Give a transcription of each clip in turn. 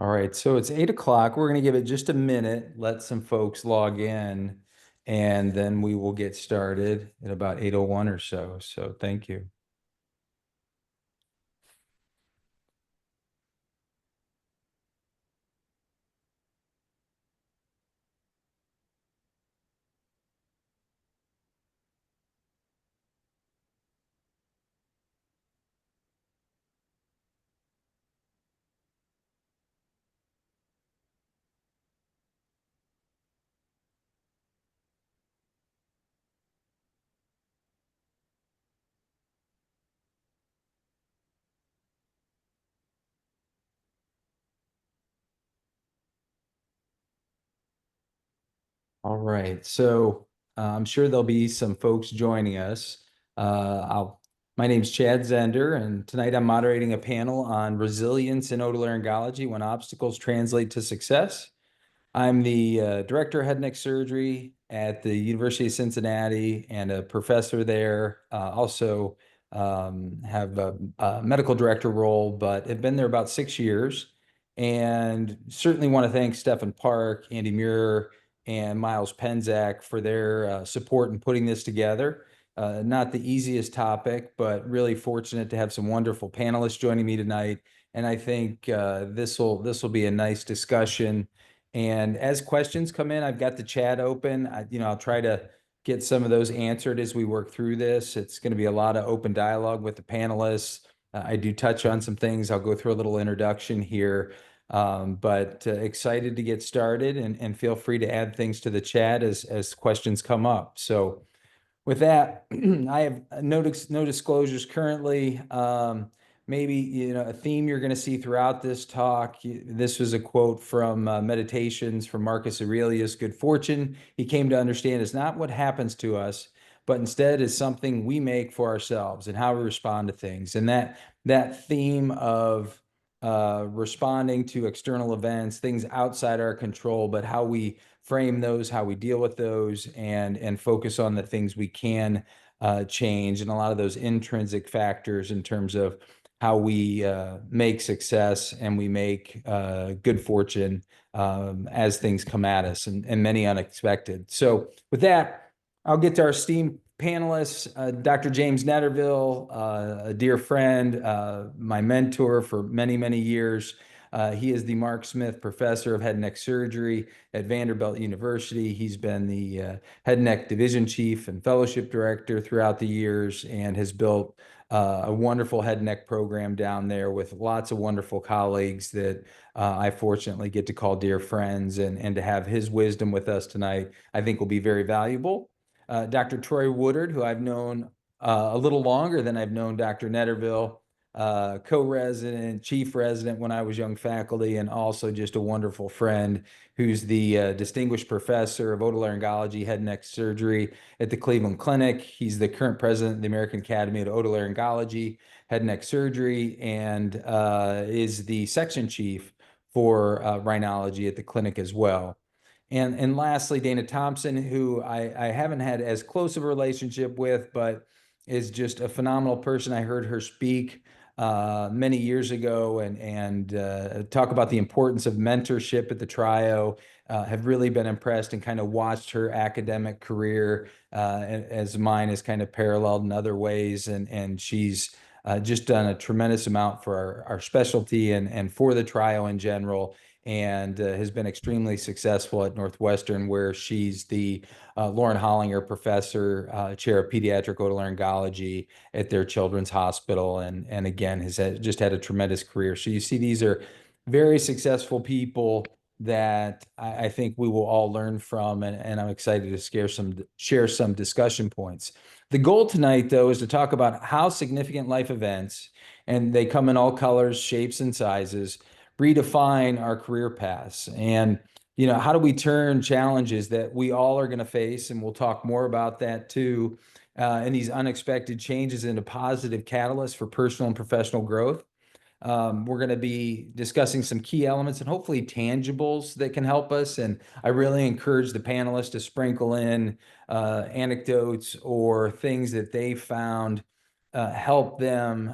All right, so it's 8 o'clock. We're going to give it just a minute, let some folks log in, and then we will get started at about 8:01 or so. So thank you. All right, so I'm sure there'll be some folks joining us. My name's Chad Zender, and tonight I'm moderating a panel on resilience in otolaryngology when obstacles translate to success. I'm the director of head and neck surgery at the University of Cincinnati and a professor there. Also have a medical director role, but have been there about 6 years. And certainly want to thank Stefan Park, Andy Muir, and Miles Penzak for their support in putting this together. Not the easiest topic, but really fortunate to have some wonderful panelists joining me tonight. And I think this will be a nice discussion. And as questions come in, I've got the chat open. I'll try to get some of those answered as we work through this. It's going to be a lot of open dialogue with the panelists. I do touch on some things. I'll go through a little introduction here, but excited to get started, and feel free to add things to the chat as questions come up. So with that, I have no disclosures currently. Maybe, a theme you're going to see throughout this talk. This was a quote from Meditations from Marcus Aurelius. Good fortune, he came to understand, is not what happens to us, but instead is something we make for ourselves and how we respond to things. And that theme of responding to external events, things outside our control, but how we frame those, how we deal with those, and focus on the things we can change, and a lot of those intrinsic factors in terms of how we make success and we make good fortune as things come at us, and many unexpected. So with that, I'll get to our esteemed panelists. Dr. James Netterville, a dear friend, my mentor for many, many years. He is the Mark Smith Professor of Head and Neck Surgery at Vanderbilt University. He's been the Head and Neck Division Chief and Fellowship Director throughout the years, and has built a wonderful head and neck program down there with lots of wonderful colleagues that I fortunately get to call dear friends, and to have his wisdom with us tonight, I think will be very valuable. Dr. Troy Woodard, who I've known a little longer than I've known Dr. Netterville, co-resident, chief resident when I was young faculty, and also just a wonderful friend, who's the distinguished professor of otolaryngology, head and neck surgery at the Cleveland Clinic. He's the current president of the American Academy of Otolaryngology, head and neck surgery, and is the section chief for rhinology at the clinic as well. And lastly, Dana Thompson, who I haven't had as close of a relationship with, but is just a phenomenal person. I heard her speak many years ago, and talk about the importance of mentorship at the trio. Have really been impressed and kind of watched her academic career as mine is kind of paralleled in other ways. And she's just done a tremendous amount for our specialty and for the trio in general, and has been extremely successful at Northwestern, where she's the Lauren Hollinger Professor, Chair of Pediatric Otolaryngology at their children's hospital, and again has just had a tremendous career. So you see, these are very successful people that I think we will all learn from, and I'm excited to share some discussion points. The goal tonight, though, is to talk about how significant life events, and they come in all colors, shapes, and sizes, redefine our career paths. And how do we turn challenges that we all are going to face, and we'll talk more about that too, and these unexpected changes into positive catalysts for personal and professional growth. We're going to be discussing some key elements and hopefully tangibles that can help us. And I really encourage the panelists to sprinkle in anecdotes or things that they found help them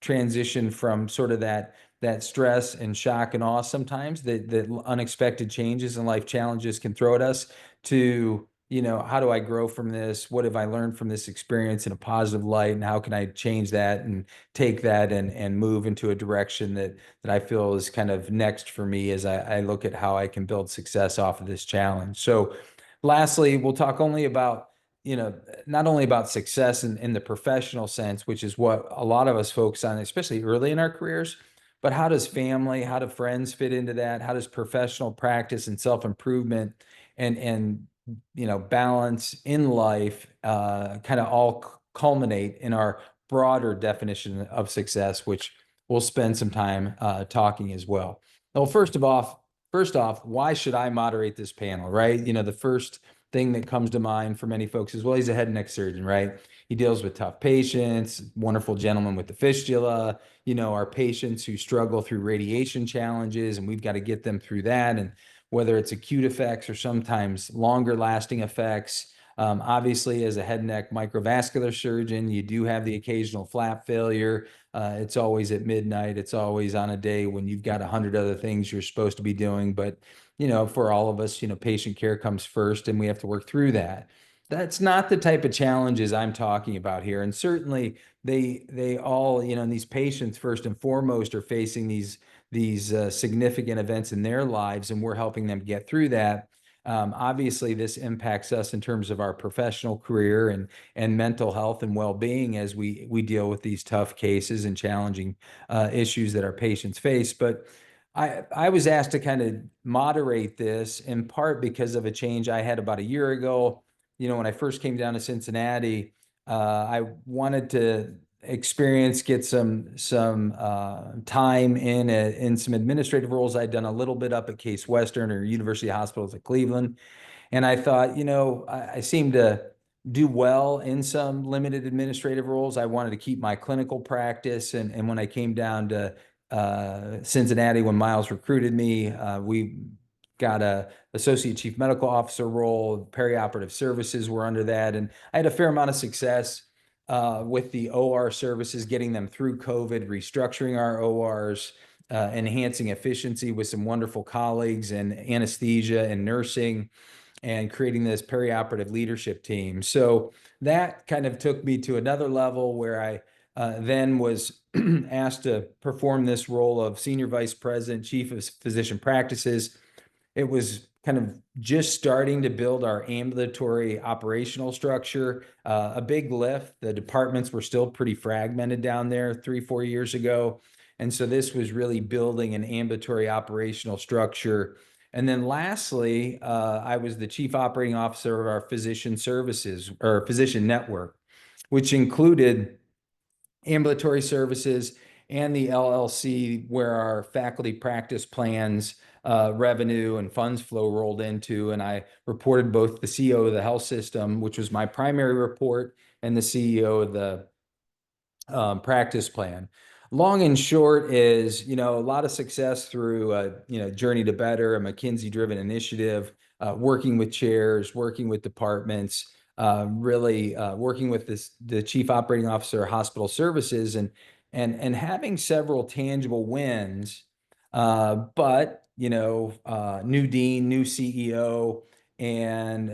transition from sort of that stress and shock and awe sometimes that unexpected changes and life challenges can throw at us to, how do I grow from this? What have I learned from this experience in a positive light? And how can I change that and take that and move into a direction that I feel is kind of next for me as I look at how I can build success off of this challenge. So lastly, we'll talk only about, not only about success in the professional sense, which is what a lot of us focus on, especially early in our careers, but how does family, how do friends fit into that? How does professional practice and self-improvement and balance in life kind of all culminate in our broader definition of success, which we'll spend some time talking as well. Well, first off, why should I moderate this panel, right? The first thing that comes to mind for many folks is, well, he's a head and neck surgeon, right? He deals with tough patients, wonderful gentleman with the fistula, our patients who struggle through radiation challenges, and we've got to get them through that. And whether it's acute effects or sometimes longer lasting effects. Obviously, as a head and neck microvascular surgeon, you do have the occasional flap failure. It's always at midnight. It's always on a day when you've got 100 other things you're supposed to be doing. But, for all of us, patient care comes first and we have to work through that. That's not the type of challenges I'm talking about here. And certainly they all, and these patients first and foremost are facing these significant events in their lives, and we're helping them get through that. Obviously, this impacts us in terms of our professional career and mental health and well-being as we deal with these tough cases and challenging issues that our patients face. But I was asked to kind of moderate this in part because of a change I had about a year ago. When I first came down to Cincinnati, I wanted to get some time in some administrative roles. I'd done a little bit up at Case Western or University Hospitals at Cleveland. And I thought, I seem to do well in some limited administrative roles. I wanted to keep my clinical practice. And when I came down to Cincinnati, when Miles recruited me, we got a associate chief medical officer role. Perioperative services were under that. And I had a fair amount of success with the OR services, getting them through COVID, restructuring our ORs, enhancing efficiency with some wonderful colleagues in anesthesia and nursing, and creating this perioperative leadership team. So that kind of took me to another level where I then was asked to perform this role of senior vice president, chief of physician practices. It was kind of just starting to build our ambulatory operational structure, a big lift. The departments were still pretty fragmented down there 3-4 years ago. And so this was really building an ambulatory operational structure. And then lastly, I was the chief operating officer of our physician services or physician network, which included ambulatory services and the LLC, where our faculty practice plans, revenue and funds flow rolled into. And I reported both the CEO of the health system, which was my primary report, and the CEO of the practice plan. Long and short is, a lot of success through, Journey to Better, a McKinsey-driven initiative, working with chairs, working with departments, really working with the chief operating officer of hospital services, and having several tangible wins. But new dean, new CEO, and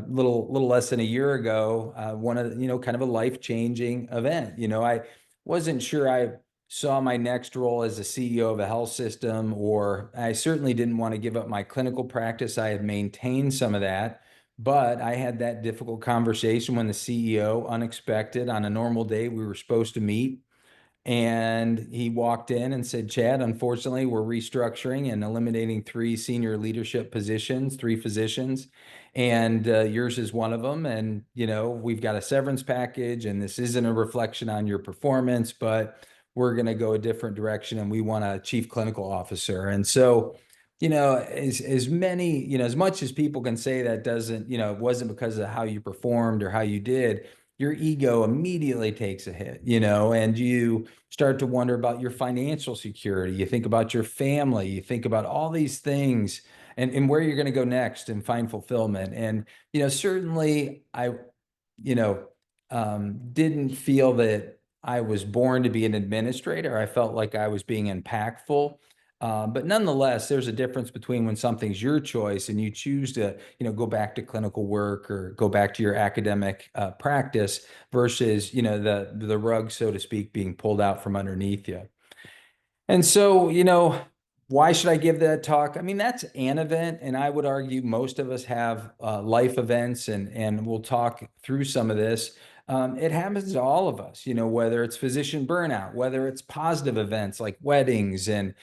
little less than a year ago, one of kind of a life-changing event. I wasn't sure I saw my next role as a CEO of a health system, or I certainly didn't want to give up my clinical practice. I had maintained some of that, but I had that difficult conversation when the CEO, unexpected, on a normal day, we were supposed to meet. And he walked in and said, Chad, unfortunately, we're restructuring and eliminating 3 senior leadership positions, 3 physicians, and yours is one of them. And, we've got a severance package, and this isn't a reflection on your performance, but we're going to go a different direction, and we want a chief clinical officer. And so, as much as people can say that doesn't, it wasn't because of how you performed or how you did, your ego immediately takes a hit, and you start to wonder about your financial security. You think about your family, you think about all these things, and where you're going to go next and find fulfillment. And, certainly I, didn't feel that I was born to be an administrator. I felt like I was being impactful. But nonetheless, there's a difference between when something's your choice and you choose to, go back to clinical work or go back to your academic practice versus, the rug, so to speak, being pulled out from underneath you. And so, why should I give that talk? I mean, that's an event, and I would argue most of us have life events, and we'll talk through some of this. It happens to all of us, whether it's physician burnout, whether it's positive events like weddings and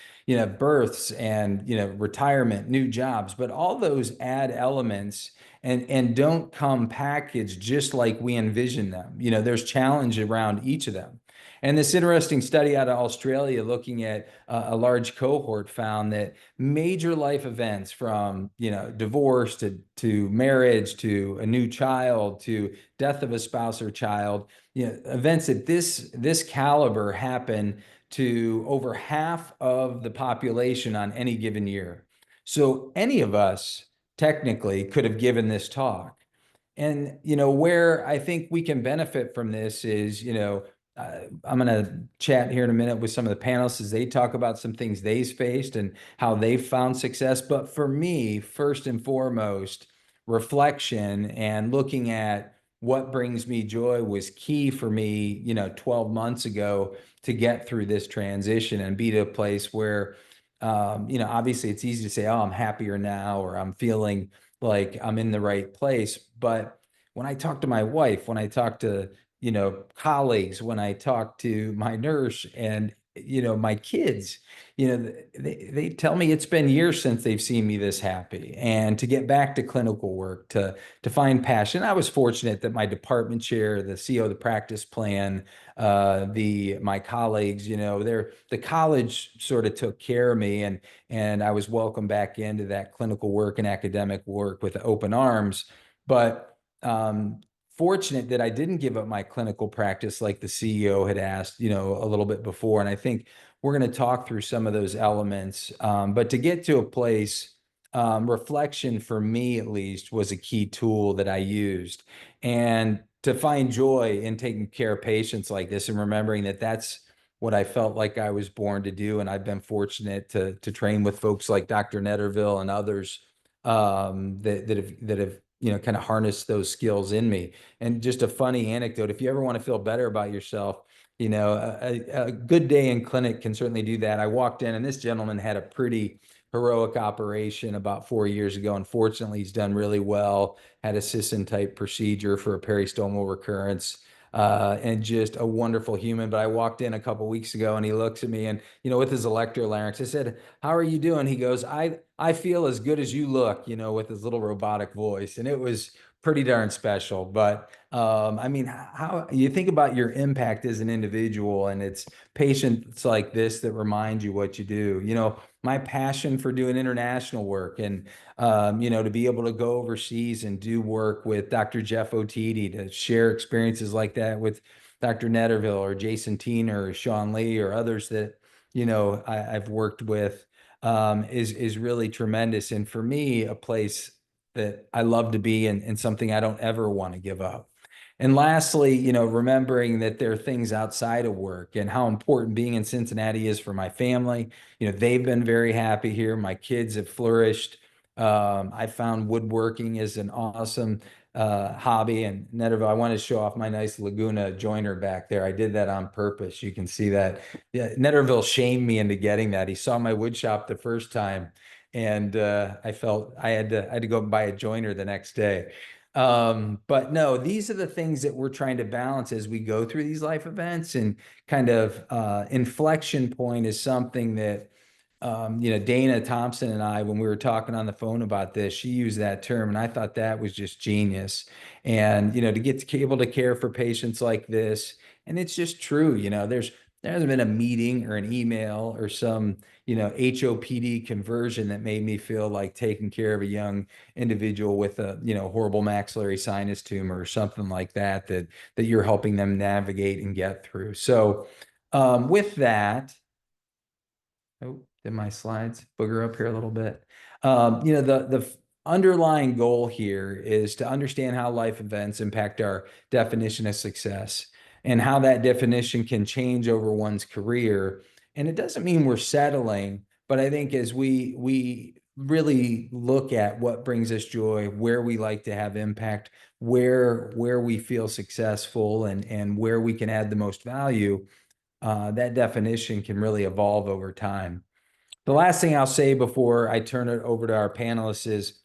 births and retirement, new jobs, but all those add elements and don't come packaged just like we envision them. There's challenge around each of them. And this interesting study out of Australia looking at a large cohort found that major life events from, divorce to marriage, to a new child, to death of a spouse or child, events at this caliber happen to over half of the population on any given year. So any of us technically could have given this talk. And, where I think we can benefit from this is, I'm going to chat here in a minute with some of the panelists as they talk about some things they've faced and how they've found success. But for me, first and foremost, reflection and looking at what brings me joy was key for me, 12 months ago to get through this transition and be to a place where, obviously it's easy to say, oh, I'm happier now, or I'm feeling like I'm in the right place. But when I talk to my wife, when I talk to colleagues, when I talk to my nurse and, my kids, they tell me it's been years since they've seen me this happy. And to get back to clinical work, to find passion. I was fortunate that my department chair, the CEO of the practice plan, my colleagues, the college sort of took care of me, and I was welcomed back into that clinical work and academic work with open arms. But fortunate that I didn't give up my clinical practice like the CEO had asked, a little bit before. And I think we're going to talk through some of those elements. But to get to a place, reflection for me at least was a key tool that I used. And to find joy in taking care of patients like this and remembering that that's what I felt like I was born to do. And I've been fortunate to train with folks like Dr. Netterville and others that have kind of harness those skills in me. And just a funny anecdote, if you ever want to feel better about yourself, a good day in clinic can certainly do that. I walked in and this gentleman had a pretty heroic operation about 4 years ago. Unfortunately, he's done really well, had a Sisson type procedure for a peristomal recurrence. And just a wonderful human. But I walked in a couple weeks ago and he looks at me and, with his electrolarynx, I said, how are you doing? He goes, I feel as good as you look, with his little robotic voice. And it was pretty darn special. But I mean, how you think about your impact as an individual, and it's patients like this that remind you what you do. My passion for doing international work and, to be able to go overseas and do work with Dr. Jeff Otidi, to share experiences like that with Dr. Netterville or Jason Tiener or Sean Lee or others that, I've worked with, is really tremendous. And for me, a place that I love to be and something I don't ever want to give up. And lastly, remembering that there are things outside of work and how important being in Cincinnati is for my family. They've been very happy here. My kids have flourished. I found woodworking is an awesome hobby. And Netterville, I want to show off my nice Laguna joiner back there. I did that on purpose. You can see that. Yeah, Netterville shamed me into getting that. He saw my wood shop the first time, and I felt I had to go buy a joiner the next day. But no, these are the things that we're trying to balance as we go through these life events, and kind of inflection point is something that Dana Thompson and I, when we were talking on the phone about this, she used that term, and I thought that was just genius. And to get to able to care for patients like this, and it's just true. There hasn't been a meeting or an email or some HOPD conversion that made me feel like taking care of a young individual with a horrible maxillary sinus tumor or something like that that you're helping them navigate and get through. So with that. Oh, did my slides booger up here a little bit? underlying goal here is to understand how life events impact our definition of success and how that definition can change over one's career. And it doesn't mean we're settling, but I think as we really look at what brings us joy, where we like to have impact, where we feel successful, and where we can add the most value, that definition can really evolve over time. The last thing I'll say before I turn it over to our panelists is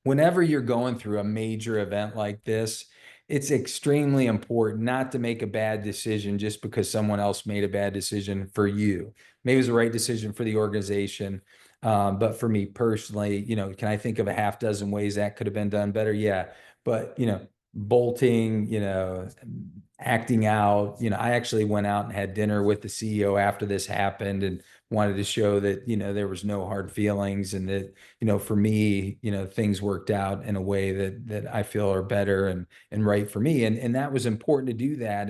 whenever you're going through a major event like this, it's extremely important not to make a bad decision just because someone else made a bad decision for you. Maybe it was the right decision for the organization. But for me personally, can I think of a half dozen ways that could have been done better? Yeah. But, bolting, acting out, I actually went out and had dinner with the CEO after this happened and wanted to show that, there was no hard feelings and that, for me, things worked out in a way that I feel are better and right for me. And that was important to do that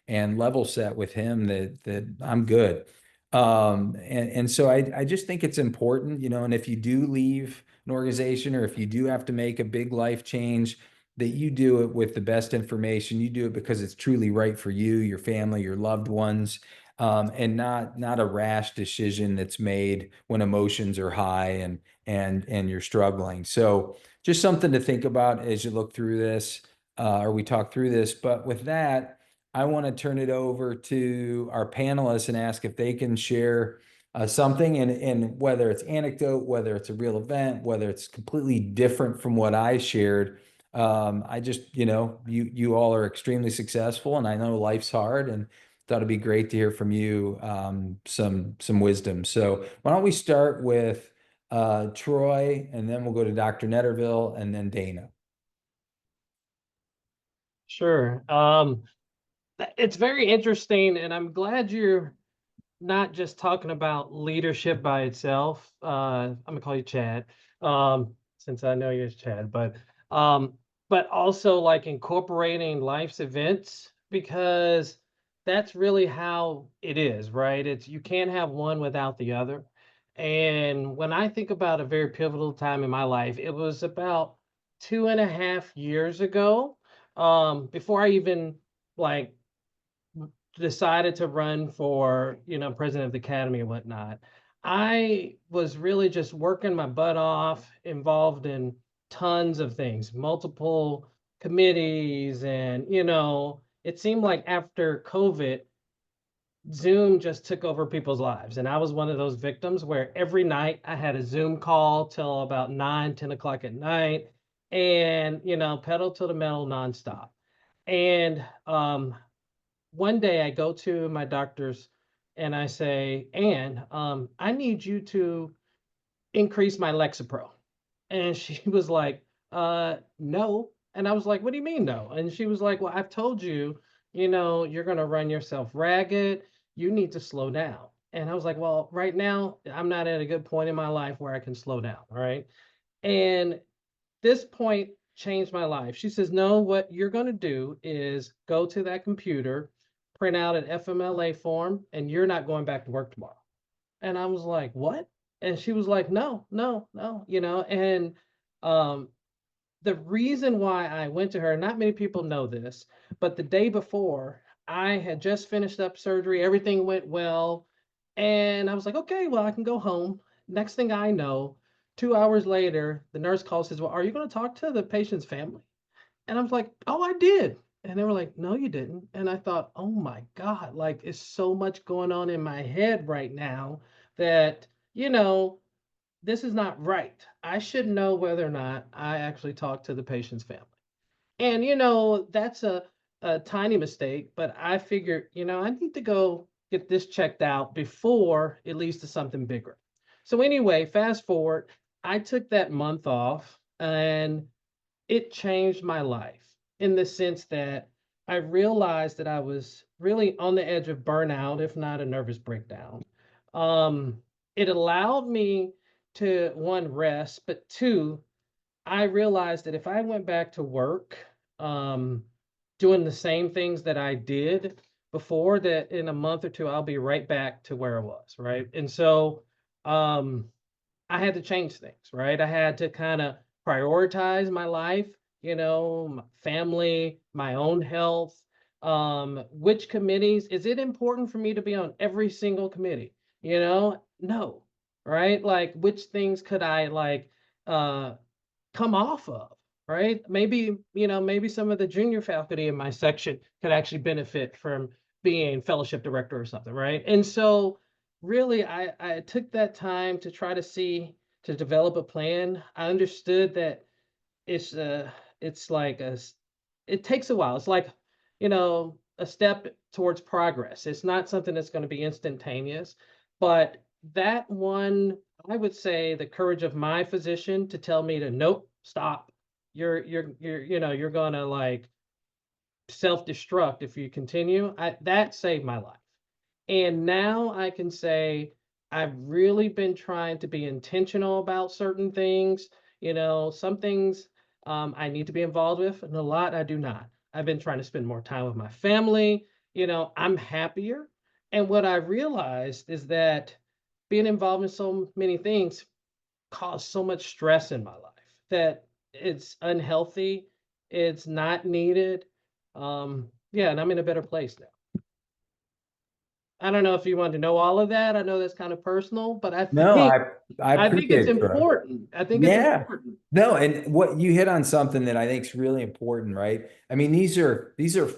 and level set with him that I'm good. And so I just think it's important, and if you do leave an organization or if you do have to make a big life change, that you do it with the best information. You do it because it's truly right for you, your family, your loved ones, and not a rash decision that's made when emotions are high and you're struggling. So just something to think about as you look through this, or we talk through this. But with that, I want to turn it over to our panelists and ask if they can share something, and whether it's anecdote, whether it's a real event, whether it's completely different from what I shared. I just, you all are extremely successful, and I know life's hard, and thought it'd be great to hear from you some wisdom. So why don't we start with Troy, and then we'll go to Dr. Netterville, and then Dana. Sure. It's very interesting, and I'm glad you're not just talking about leadership by itself. I'm gonna call you Chad, since I know you're Chad, but also like incorporating life's events, because that's really how it is, right? It's you can't have one without the other. And when I think about a very pivotal time in my life, it was about 2.5 years ago, before I even like decided to run for, president of the academy and whatnot. I was really just working my butt off, involved in tons of things, multiple committees, and it seemed like after COVID, Zoom just took over people's lives. And I was one of those victims where every night I had a Zoom call till about 9, 10 o'clock at night, and pedal to the metal nonstop. And one day I go to my doctor's and I say, Anne, I need you to increase my Lexapro. And she was like, no. And I was like, what do you mean no? And she was like, well, I've told you, you're going to run yourself ragged. You need to slow down. And I was like, well, right now, I'm not at a good point in my life where I can slow down. All right. And this point changed my life. She says, no, what you're going to do is go to that computer, print out an FMLA form, and you're not going back to work tomorrow. And I was like, what? And she was like, no, no, no, and um, the reason why I went to her, not many people know this, but the day before, I had just finished up surgery, everything went well. And I was like, okay, well, I can go home. Next thing I know, 2 hours later, the nurse calls, says, well, are you going to talk to the patient's family? And I was like, oh, I did. And they were like, no, you didn't. And I thought, oh my God, like it's so much going on in my head right now that, you know, this is not right. I should know whether or not I actually talk to the patient's family. And, that's a tiny mistake, but I figured, I need to go get this checked out before it leads to something bigger. So, anyway, fast forward, I took that month off and it changed my life in the sense that I realized that I was really on the edge of burnout, if not a nervous breakdown. It allowed me to one, rest, but two, I realized that if I went back to work, um, doing the same things that I did before, that in a month or two, I'll be right back to where I was, right? And so I had to change things, right? I had to kind of prioritize my life, my family, my own health. Which committees, is it important for me to be on every single committee? No, right? Like which things could I like uh come off of, right? Maybe some of the junior faculty in my section could actually benefit from being fellowship director or something, right? And so really I took that time to try to develop a plan. I understood that it's uh it's like it takes a while. It's like, a step towards progress. It's not something that's going to be instantaneous, but that one, I would say the courage of my physician to tell me to nope, stop. You're gonna like self-destruct if you continue. That saved my life. And now I can say I've really been trying to be intentional about certain things. Some things I need to be involved with, and a lot I do not. I've been trying to spend more time with my family. I'm happier. And what I realized is that being involved in so many things caused so much stress in my life that it's unhealthy. It's not needed. Yeah, and I'm in a better place now. I don't know if you want to know all of that. I know that's kind of personal, but I No, think I I think it's appreciate it, Troy. important. I think it's Yeah. important. No, and what you hit on something that I think is really important, right? I mean, these are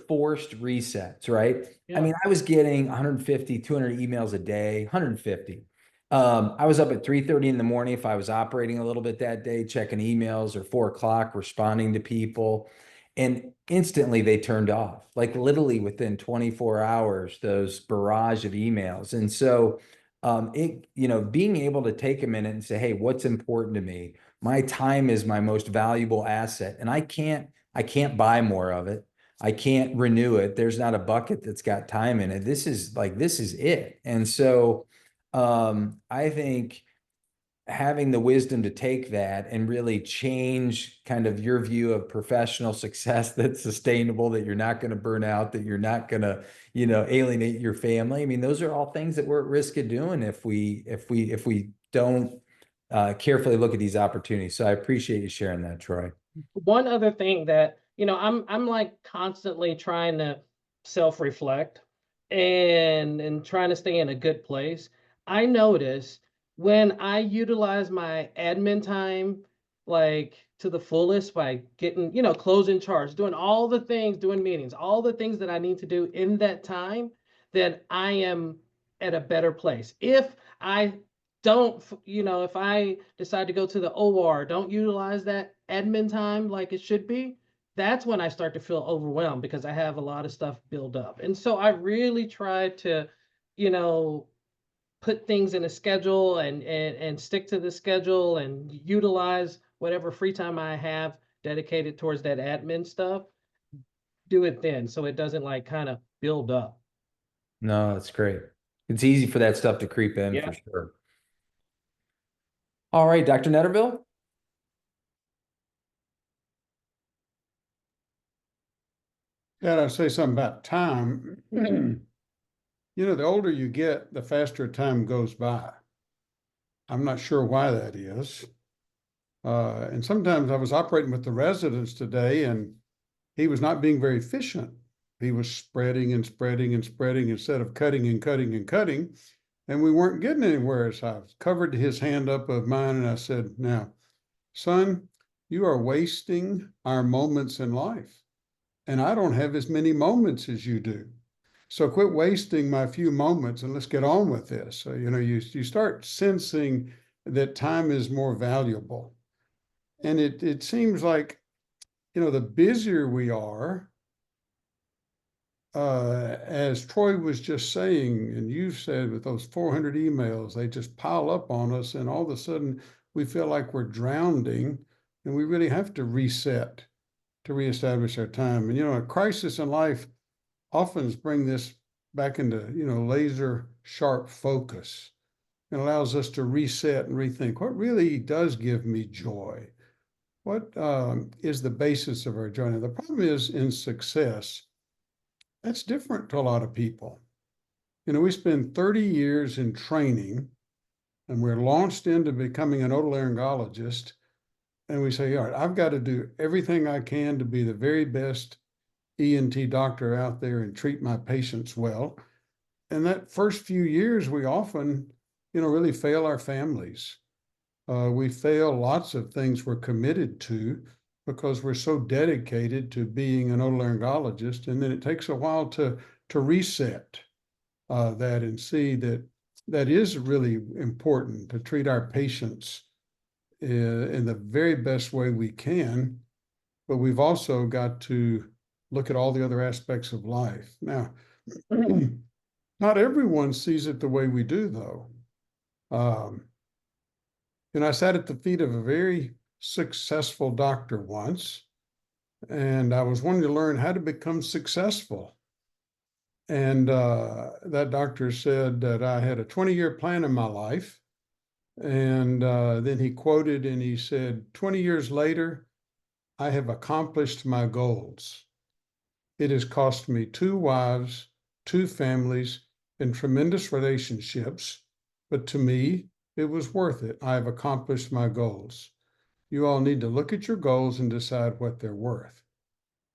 forced resets, right? I Yeah. mean, I was getting 150, 200 emails a day, 150. I was up at 3:30 in the morning if I was operating a little bit that day, checking emails, or 4 o'clock, responding to people. And instantly they turned off, like literally within 24 hours, those barrage of emails. And so being able to take a minute and say, hey, what's important to me? My time is my most valuable asset, and I can't buy more of it. I can't renew it. There's not a bucket that's got time in it. This is it. And so I think having the wisdom to take that and really change kind of your view of professional success that's sustainable, that you're not going to burn out, that you're not going to, alienate your family. I mean, those are all things that we're at risk of doing if we don't carefully look at these opportunities. So I appreciate you sharing that, Troy. One other thing that, I'm like constantly trying to self-reflect and trying to stay in a good place. I notice when I utilize my admin time like to the fullest by getting, closing charts, doing all the things, doing meetings, all the things that I need to do in that time, then I am at a better place. If I don't, if I decide to go to the OR, don't utilize that admin time like it should be, that's when I start to feel overwhelmed because I have a lot of stuff built up. And so I really try to, you know, put things in a schedule and stick to the schedule and utilize whatever free time I have dedicated towards that admin stuff, do it then so it doesn't like kind of build up. No, that's great. It's easy for that stuff to creep in Yeah. for sure. All right, Dr. Netterville. Yeah, I'd say something about time. The older you get, the faster time goes by. I'm not sure why that is. And sometimes I was operating with the residents today, and he was not being very efficient. He was spreading and spreading and spreading instead of cutting and cutting and cutting. And we weren't getting anywhere. So I covered his hand up of mine and I said, now, son, you are wasting our moments in life. And I don't have as many moments as you do. So quit wasting my few moments and let's get on with this. So, you start sensing that time is more valuable. And it seems like, the busier we are, as Troy was just saying, and you said with those 400 emails, they just pile up on us, and all of a sudden we feel like we're drowning, and we really have to reset to reestablish our time. And a crisis in life often bring this back into laser sharp focus. It allows us to reset and rethink what really does give me joy. What is the basis of our joy? Now, the problem is in success, that's different to a lot of people. We spend 30 years in training and we're launched into becoming an otolaryngologist. and we say, all right, I've got to do everything I can to be the very best ENT doctor out there and treat my patients well. And that first few years, we often, really fail our families. We fail lots of things we're committed to because we're so dedicated to being an otolaryngologist. And then it takes a while to reset that and see that that is really important to treat our patients in the very best way we can. But we've also got to look at all the other aspects of life. Now, not everyone sees it the way we do, though. I sat at the feet of a very successful doctor once, and I was wanting to learn how to become successful. And that doctor said that I had a 20-year plan in my life. And then he quoted and he said, 20 years later, I have accomplished my goals. It has cost me 2 wives, 2 families, and tremendous relationships. But to me, it was worth it. I have accomplished my goals. You all need to look at your goals and decide what they're worth.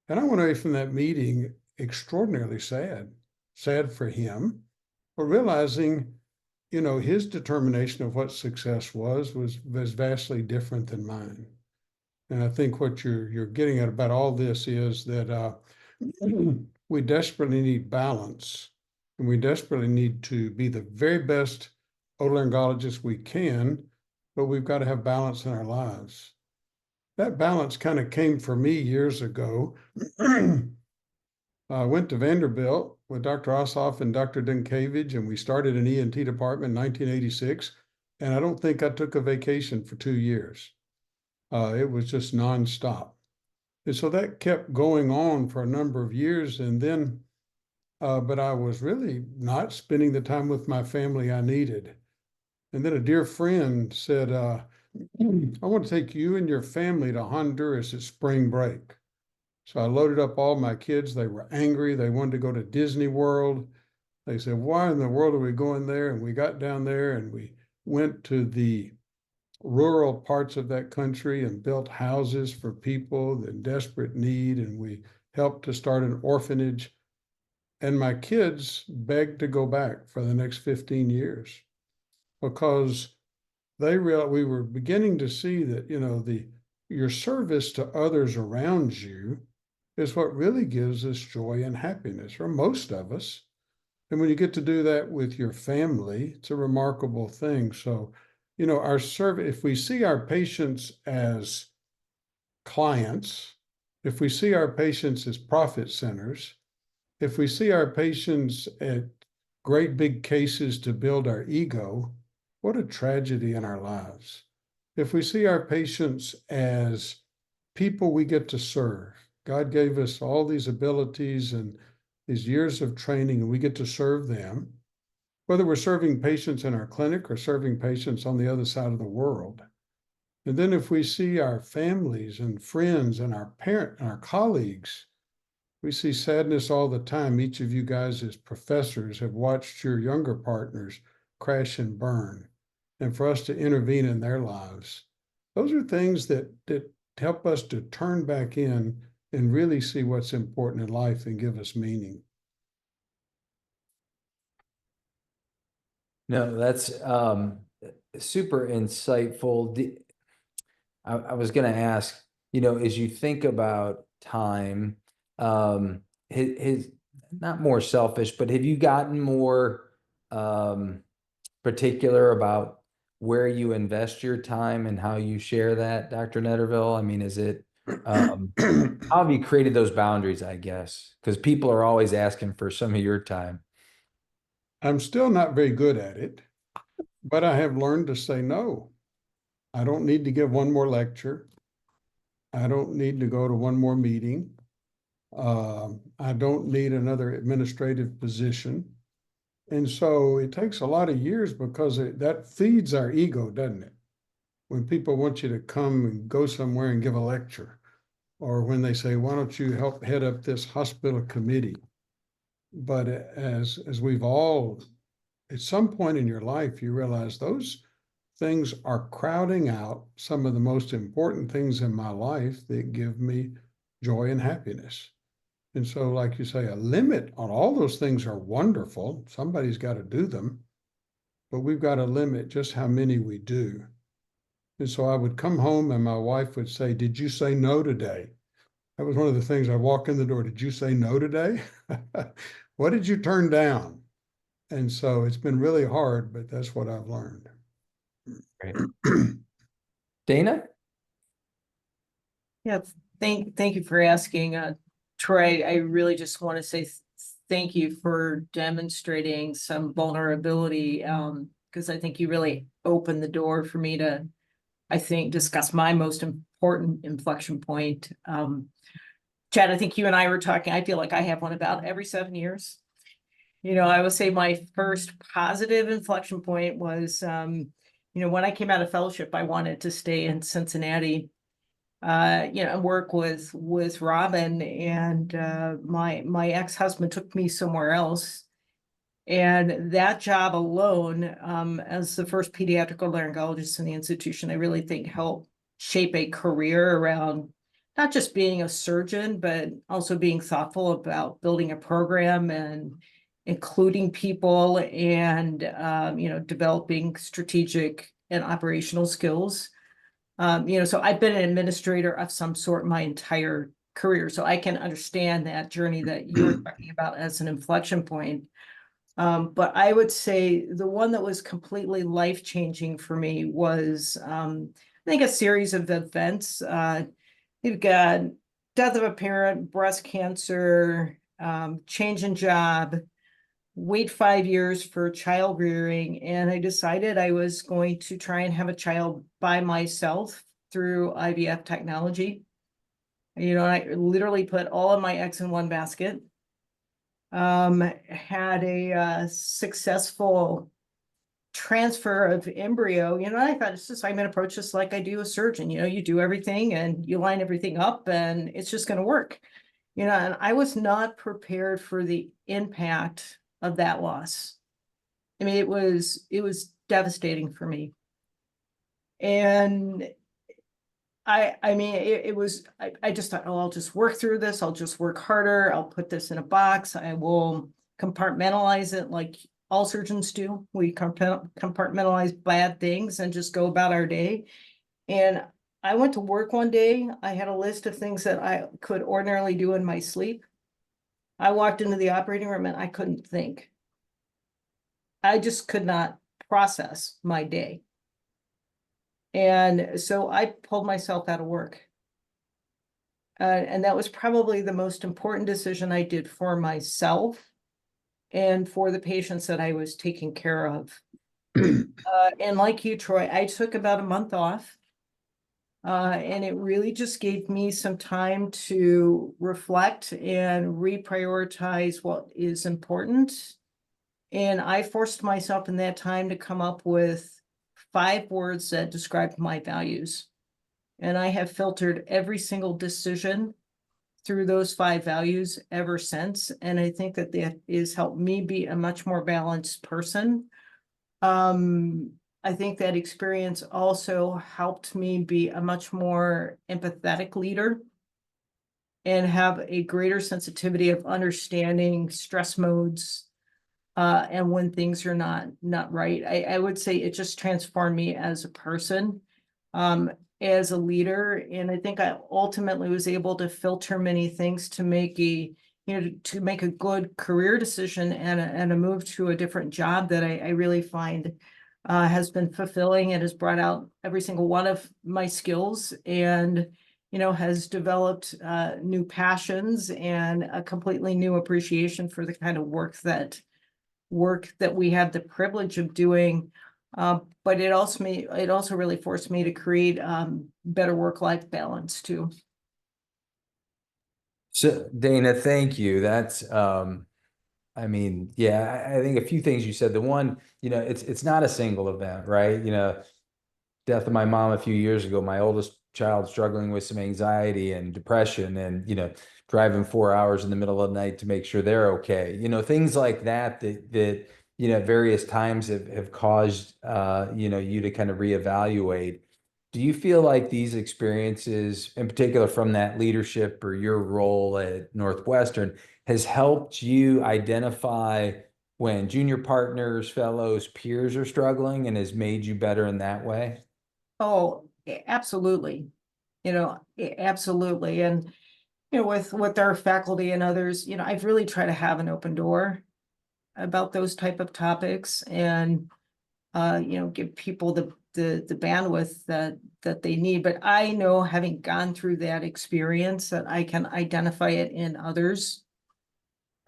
And I went away from that meeting extraordinarily sad for him, but realizing, his determination of what success was vastly different than mine. And I think what you're getting at about all this is that we desperately need balance, and we desperately need to be the very best otolaryngologists we can, but we've got to have balance in our lives. That balance kind of came for me years ago. I went to Vanderbilt with Dr. Ossoff and Dr. Dunkevich, and we started an ENT department in 1986. And I don't think I took a vacation for 2 years. It was just nonstop. And so that kept going on for a number of years. And then, but I was really not spending the time with my family I needed. And then a dear friend said, I want to take you and your family to Honduras at spring break. So I loaded up all my kids. They were angry. They wanted to go to Disney World. They said, why in the world are we going there? And we got down there and we went to the rural parts of that country and built houses for people in desperate need. And we helped to start an orphanage. And my kids begged to go back for the next 15 years because we were beginning to see that, your service to others around you is what really gives us joy and happiness, for most of us. And when you get to do that with your family, it's a remarkable thing. So, our service, if we see our patients as clients, if we see our patients as profit centers, if we see our patients at great big cases to build our ego, what a tragedy in our lives. If we see our patients as people we get to serve, God gave us all these abilities and these years of training, and we get to serve them, whether we're serving patients in our clinic or serving patients on the other side of the world. And then if we see our families and friends and our parents and our colleagues, we see sadness all the time. Each of you guys as professors have watched your younger partners crash and burn, and for us to intervene in their lives. Those are things that help us to turn back in and really see what's important in life and give us meaning. No, that's super insightful. I was going to ask, as you think about time, his not more selfish, but have you gotten more particular about where you invest your time and how you share that, Dr. Netterville? I mean, is it how have you created those boundaries, I guess? Because people are always asking for some of your time. I'm still not very good at it, but I have learned to say no. I don't need to give one more lecture. I don't need to go to one more meeting. I don't need another administrative position. And so it takes a lot of years because that feeds our ego, doesn't it? When people want you to come and go somewhere and give a lecture, or when they say, why don't you help head up this hospital committee? But as we've all, at some point in your life, you realize those things are crowding out some of the most important things in my life that give me joy and happiness. And so, like you say, a limit on all those things are wonderful. Somebody's got to do them, but we've got to limit just how many we do. And so I would come home and my wife would say, "Did you say no today?" That was one of the things. I walk in the door. "Did you say no today?" "What did you turn down?" And so it's been really hard, but that's what I've learned. Great. Dana? Yeah, thank you for asking. Troy, I really just want to say thank you for demonstrating some vulnerability, because I think you really opened the door for me to, I think, discuss my most important inflection point. Chad, I think you and I were talking, I feel like I have one about every 7 years. You know, I would say my first positive inflection point was, when I came out of fellowship, I wanted to stay in Cincinnati, and work with Robin, and my ex-husband took me somewhere else. And that job alone, as the first pediatric otolaryngologist in the institution, I really think helped shape a career around not just being a surgeon, but also being thoughtful about building a program and including people and, developing strategic and operational skills. So I've been an administrator of some sort my entire career, so I can understand that journey that you were talking about as an inflection point. But I would say the one that was completely life-changing for me was, I think, a series of events. You've got death of a parent, breast cancer, change in job, wait 5 years for child rearing, and I decided I was going to try and have a child by myself through IVF technology. I literally put all of my eggs in one basket. Had a successful transfer of embryo. I thought I'm going to approach this like I do a surgeon. You do everything and you line everything up and it's just going to work. And I was not prepared for the impact of that loss. I mean, it was devastating for me. And I just thought, oh, I'll just work through this. I'll just work harder. I'll put this in a box. I will compartmentalize it like all surgeons do. We compartmentalize bad things and just go about our day. And I went to work one day. I had a list of things that I could ordinarily do in my sleep. I walked into the operating room and I couldn't think. I just could not process my day. And so I pulled myself out of work. And that was probably the most important decision I did for myself and for the patients that I was taking care of. And like you, Troy, I took about a month off. And it really just gave me some time to reflect and reprioritize what is important. And I forced myself in that time to come up with 5 words that described my values. And I have filtered every single decision through those 5 values ever since. And I think that has helped me be a much more balanced person. I think that experience also helped me be a much more empathetic leader and have a greater sensitivity of understanding stress modes, and when things are not right. I would say it just transformed me as a person, as a leader. And I think I ultimately was able to filter many things to make to make a good career decision and a move to a different job that I really find has been fulfilling and has brought out every single one of my skills and, has developed new passions and a completely new appreciation for the kind of work that we have the privilege of doing. But it also really forced me to create better work-life balance too. So Dana, thank you. That's, I think a few things you said. The one, it's not a single event, right? Death of my mom a few years ago, my oldest child struggling with some anxiety and depression and, driving 4 hours in the middle of the night to make sure they're okay. Things like that at various times have caused, you to kind of reevaluate. Do you feel like these experiences, in particular from that leadership or your role at Northwestern, has helped you identify when junior partners, fellows, peers are struggling and has made you better in that way? Oh, absolutely. Absolutely. And, with our faculty and others, I've really tried to have an open door about those type of topics and, give people the bandwidth that they need. But I know, having gone through that experience, that I can identify it in others.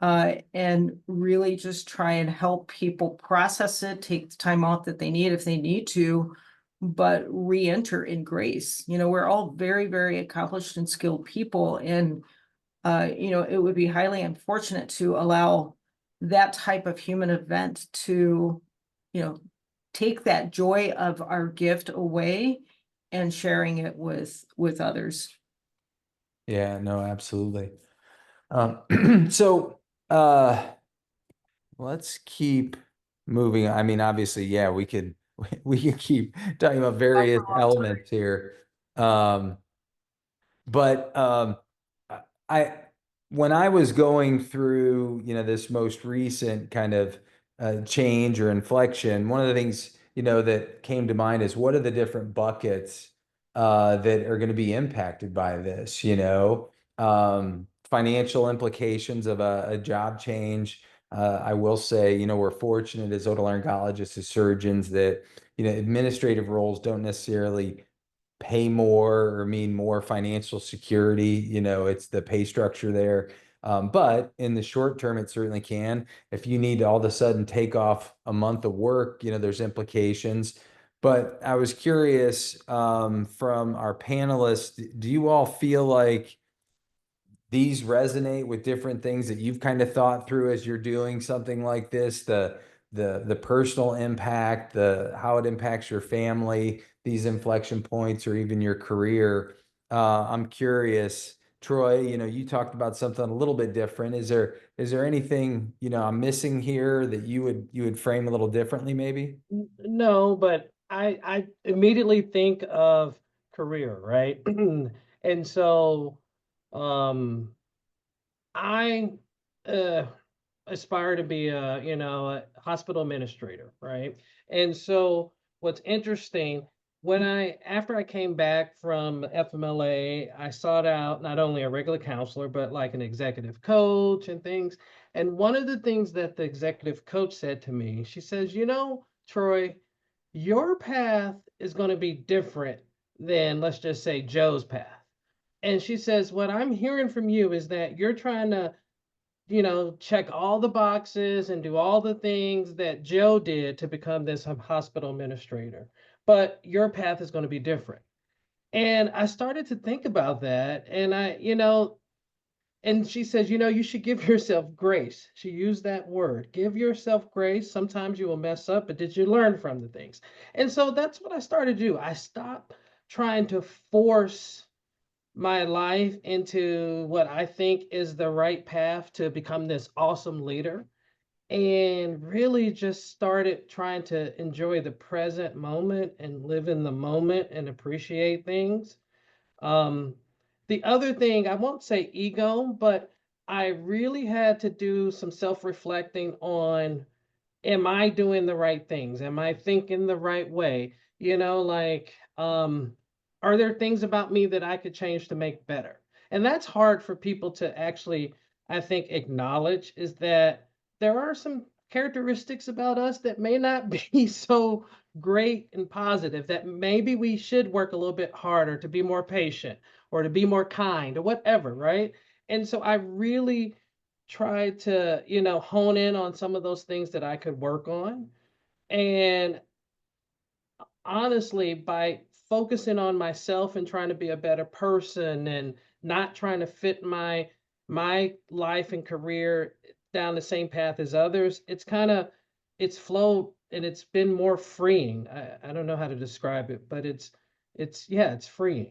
And really just try and help people process it, take the time out that they need if they need to, but re-enter in grace. We're all very, very accomplished and skilled people, and it would be highly unfortunate to allow that type of human event to, take that joy of our gift away and sharing it with others. Yeah, no, absolutely. So let's keep moving. I mean, obviously, yeah, we could we could keep talking about various elements here. Um, but I when I was going through, this most recent kind of change or inflection, one of the things, that came to mind is what are the different buckets that are going to be impacted by this, financial implications of a job change. I will say, we're fortunate as otolaryngologists, as surgeons, that, administrative roles don't necessarily pay more or mean more financial security. It's the pay structure there. But in the short term, it certainly can. If you need to all of a sudden take off a month of work, there's implications. But I was curious, from our panelists, do you all feel like these resonate with different things that you've kind of thought through as you're doing something like this, the personal impact, the how it impacts your family, these inflection points, or even your career? I'm curious, Troy, you talked about something a little bit different. Is there anything, I'm missing here that you would frame a little differently, maybe? No, but I immediately think of career, right? And so um I uh aspire to be a hospital administrator, right? And so what's interesting, after I came back from FMLA, I sought out not only a regular counselor, but like an executive coach and things. And one of the things that the executive coach said to me, she says, Troy, your path is going to be different than, let's just say, Joe's path. And she says, what I'm hearing from you is that you're trying to, check all the boxes and do all the things that Joe did to become this hospital administrator. But your path is going to be different. And I started to think about that. And and she says, you should give yourself grace. She used that word, give yourself grace. Sometimes you will mess up, but did you learn from the things? And so that's what I started to do. I stopped trying to force my life into what I think is the right path to become this awesome leader, and really just started trying to enjoy the present moment and live in the moment and appreciate things. Um, the other thing, I won't say ego, but I really had to do some self reflecting on, am I doing the right things? Am I thinking the right way? Are there things about me that I could change to make better? And that's hard for people to actually, I think, acknowledge, is that there are some characteristics about us that may not be so great and positive, that maybe we should work a little bit harder to be more patient or to be more kind or whatever, right? And so I really tried to, hone in on some of those things that I could work on. And honestly, by focusing on myself and trying to be a better person and not trying to fit my life and career down the same path as others, it's flowed and it's been more freeing. I don't know how to describe it, but it's yeah, it's freeing.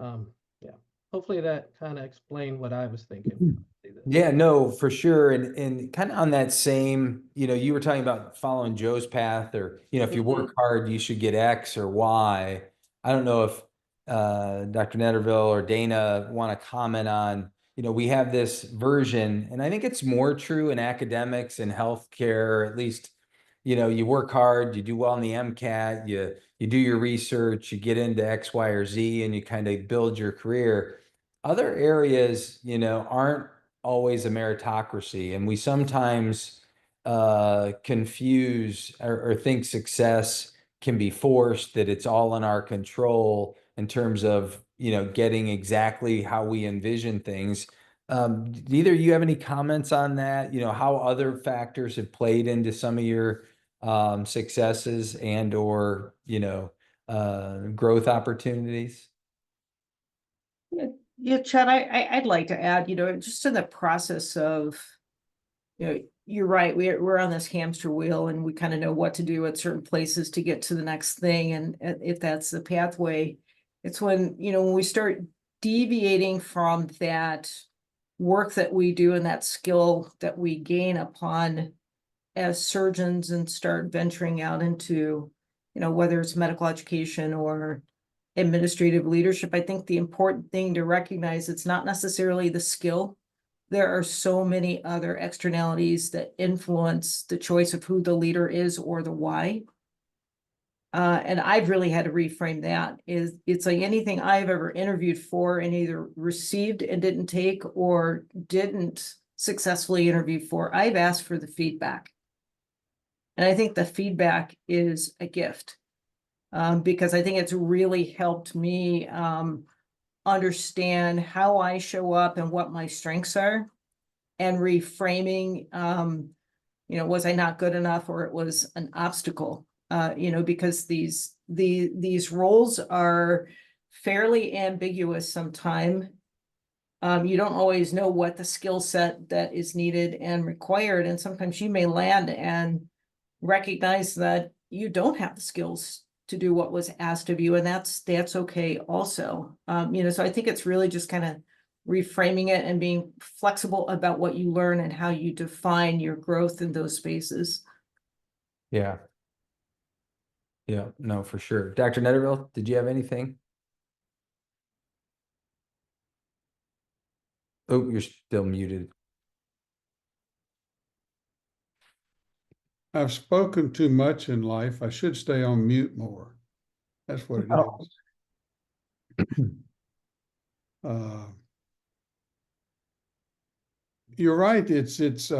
Um, yeah. hopefully that kind of explained what I was thinking. Yeah, no, for sure. And kind of on that same, you were talking about following Joe's path, or, if you work hard, you should get X or Y. I don't know if Dr. Netterville or Dana want to comment on, we have this version, and I think it's more true in academics and healthcare, at least, you work hard, you do well in the MCAT, you do your research, you get into X, Y, or Z, and you kind of build your career. Other areas, aren't always a meritocracy, and we sometimes confuse or think success can be forced, that it's all in our control in terms of getting exactly how we envision things. Do either of you have any comments on that? How other factors have played into some of your successes and or growth opportunities? Yeah, Chad, I'd like to add, just in the process of, you're right, we're on this hamster wheel and we kind of know what to do at certain places to get to the next thing. And if that's the pathway, it's when, when we start deviating from that work that we do and that skill that we gain upon as surgeons and start venturing out into, whether it's medical education or administrative leadership. I think the important thing to recognize, it's not necessarily the skill. There are so many other externalities that influence the choice of who the leader is or the why. And I've really had to reframe that. It's like anything I've ever interviewed for and either received and didn't take or didn't successfully interview for, I've asked for the feedback. And I think the feedback is a gift. Because I think it's really helped me understand how I show up and what my strengths are, and reframing, was I not good enough or it was an obstacle? Because these roles are fairly ambiguous sometimes. You don't always know what the skill set that is needed and required, and sometimes you may land and recognize that you don't have the skills to do what was asked of you, and that's okay also. So I think it's really just kind of reframing it and being flexible about what you learn and how you define your growth in those spaces. Yeah. Yeah, no, for sure. Dr. Netterville, did you have anything? Oh, you're still muted. I've spoken too much in life. I should stay on mute more. That's what it is. You're right. It's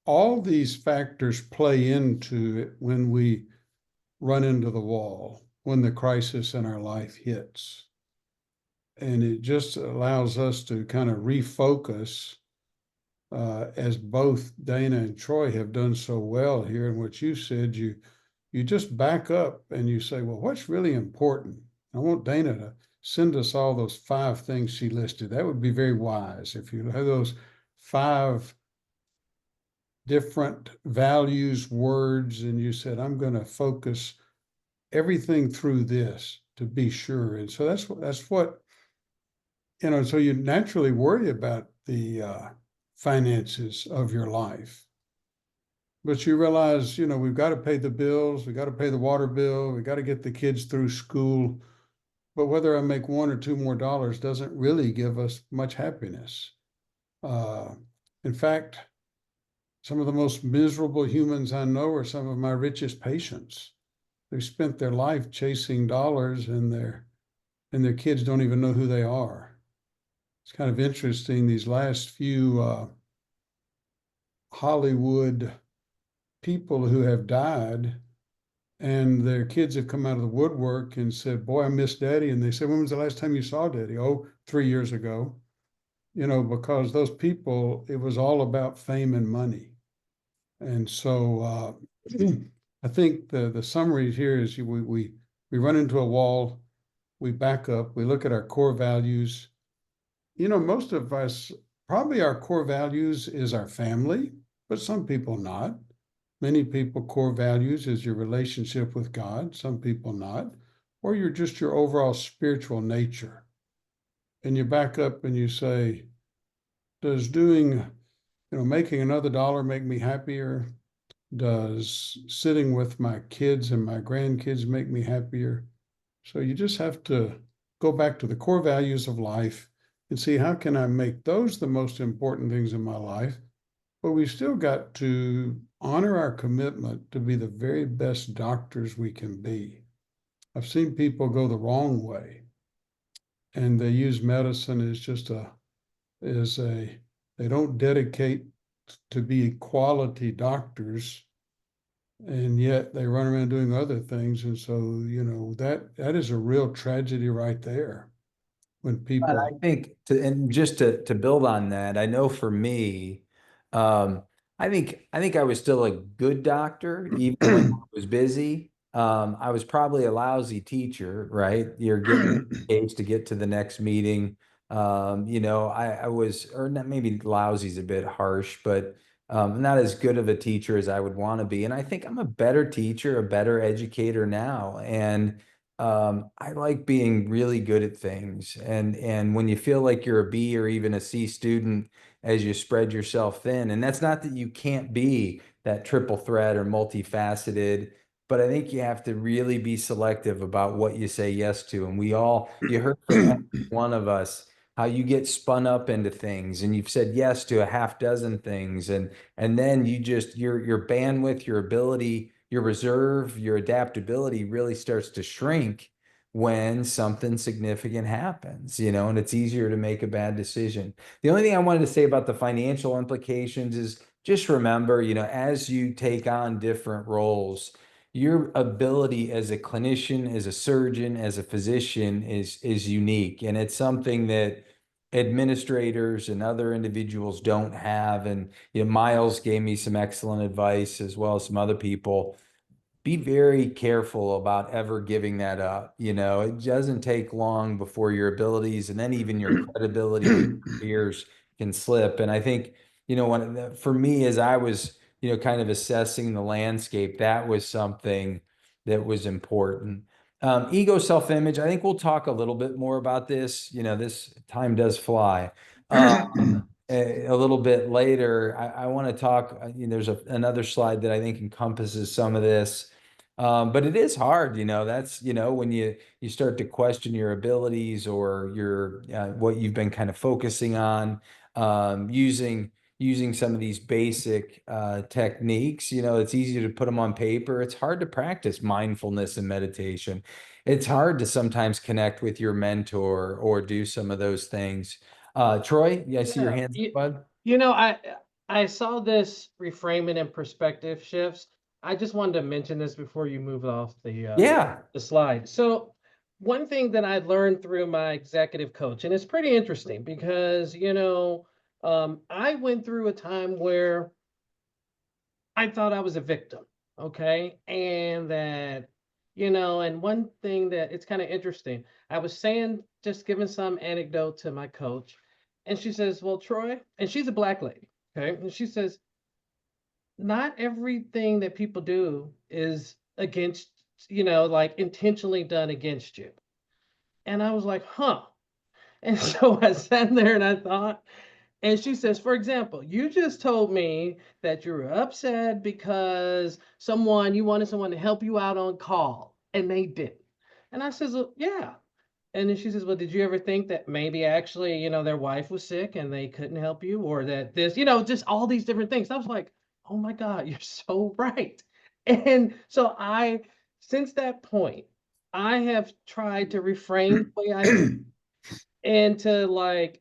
all these factors play into it when we run into the wall, when the crisis in our life hits. And it just allows us to kind of refocus, as both Dana and Troy have done so well here. And what you said, you just back up and you say, well, what's really important? I want Dana to send us all those 5 things she listed. That would be very wise. If you have those 5 different values, words, and you said, I'm going to focus everything through this to be sure. And so that's what, so you naturally worry about the finances of your life. But you realize, we've got to pay the bills, we got to pay the water bill, we got to get the kids through school. But whether I make $1 or $2 more doesn't really give us much happiness. In fact, some of the most miserable humans I know are some of my richest patients. They've spent their life chasing dollars, and their kids don't even know who they are. It's kind of interesting, these last few Hollywood people who have died, and their kids have come out of the woodwork and said, boy, I miss Daddy. And they said, when was the last time you saw Daddy? Oh, 3 years ago. Because those people, it was all about fame and money. And so I think the summary here is we run into a wall, we back up, we look at our core values. Most of us, probably our core values is our family, but some people not. Many people, core values is your relationship with God, some people not, or you're just your overall spiritual nature. and you back up and you say, does doing, making another dollar make me happier? Does sitting with my kids and my grandkids make me happier? So you just have to go back to the core values of life and see, how can I make those the most important things in my life? But we still got to honor our commitment to be the very best doctors we can be. I've seen people go the wrong way, and they use medicine as just they don't dedicate to be quality doctors, and yet they run around doing other things. And so, that is a real tragedy right there when But people. I think and just to build on that, I know for me, um, I think I was still a good doctor, even when I was busy. I was probably a lousy teacher, right? You're getting engaged to get to the next meeting. I was, or not, maybe lousy is a bit harsh, but not as good of a teacher as I would want to be. And I think I'm a better teacher, a better educator now. And I like being really good at things. And when you feel like you're a B or even a C student as you spread yourself thin, and that's not that you can't be that triple threat or multifaceted, but I think you have to really be selective about what you say yes to. And you heard from every one of us how you get spun up into things, and you've said yes to a half dozen things, and then your bandwidth, your ability, your reserve, your adaptability really starts to shrink when something significant happens, and it's easier to make a bad decision. The only thing I wanted to say about the financial implications is just remember, as you take on different roles, your ability as a clinician, as a surgeon, as a physician is unique. And it's something that administrators and other individuals don't have. And Miles gave me some excellent advice, as well as some other people. Be very careful about ever giving that up. It doesn't take long before your abilities and then even your credibility with peers can slip. And I think, for me, as I was, kind of assessing the landscape, that was something that was important. Ego, self-image, I think we'll talk a little bit more about this. This time does fly. A little bit later, I want to talk, there's another slide that I think encompasses some of this. But it is hard, that's, when you start to question your abilities or what you've been kind of focusing on, using some of these basic techniques. It's easy to put them on paper. It's hard to practice mindfulness and meditation. It's hard to sometimes connect with your mentor or do some of those things. Troy, I see your Yeah, hands up, bud. I saw this reframing and perspective shifts. I just wanted to mention this before you move off Yeah. the slide. So one thing that I learned through my executive coach, and it's pretty interesting because I went through a time where I thought I was a victim, okay, and that and one thing that it's kind of interesting. I was saying, just giving some anecdote to my coach, and she says, "Well, Troy," and she's a black lady, okay, and she says, "Not everything that people do is against, like intentionally done against you." And I was like, "Huh." And so I sat there and I thought, and she says, for example, you just told me that you were upset because you wanted someone to help you out on call and they didn't. And I says, well, yeah. And then she says, well, did you ever think that maybe actually, their wife was sick and they couldn't help you, or that this, just all these different things. I was like, oh my God, you're so right. And so since that point, I have tried to reframe the way I think and to like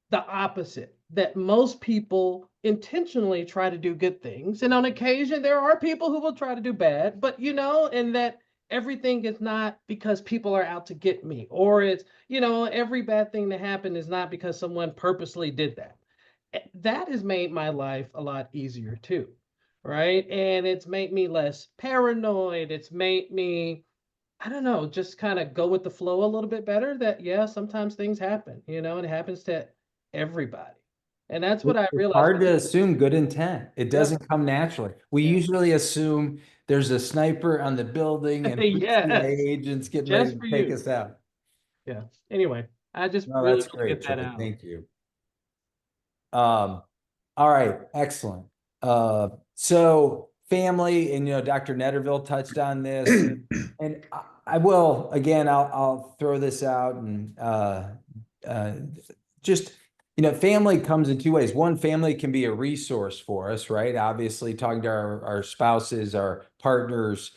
the opposite, that most people intentionally try to do good things. And on occasion, there are people who will try to do bad, but and that everything is not because people are out to get me, or it's, every bad thing that happened is not because someone purposely did that. That has made my life a lot easier too. Right. And it's made me less paranoid. It's made me, I don't know, just kind of go with the flow a little bit better. That, yeah, sometimes things happen, and it happens to everybody. And that's what I It's realized. hard to assume good intent. It Yeah. doesn't come naturally. We Yeah. usually assume there's a sniper on the building and Yes. CIA agents getting ready Just to for take you. us out. Yeah. Anyway. I just No, really that's want to great, get that Trey. out. Thank you. All right, excellent. So family, and Dr. Netterville touched on this, and I will again. I'll throw this out, and uh, just family comes in two ways. One, family can be a resource for us, right? Obviously, talking to our spouses, our partners,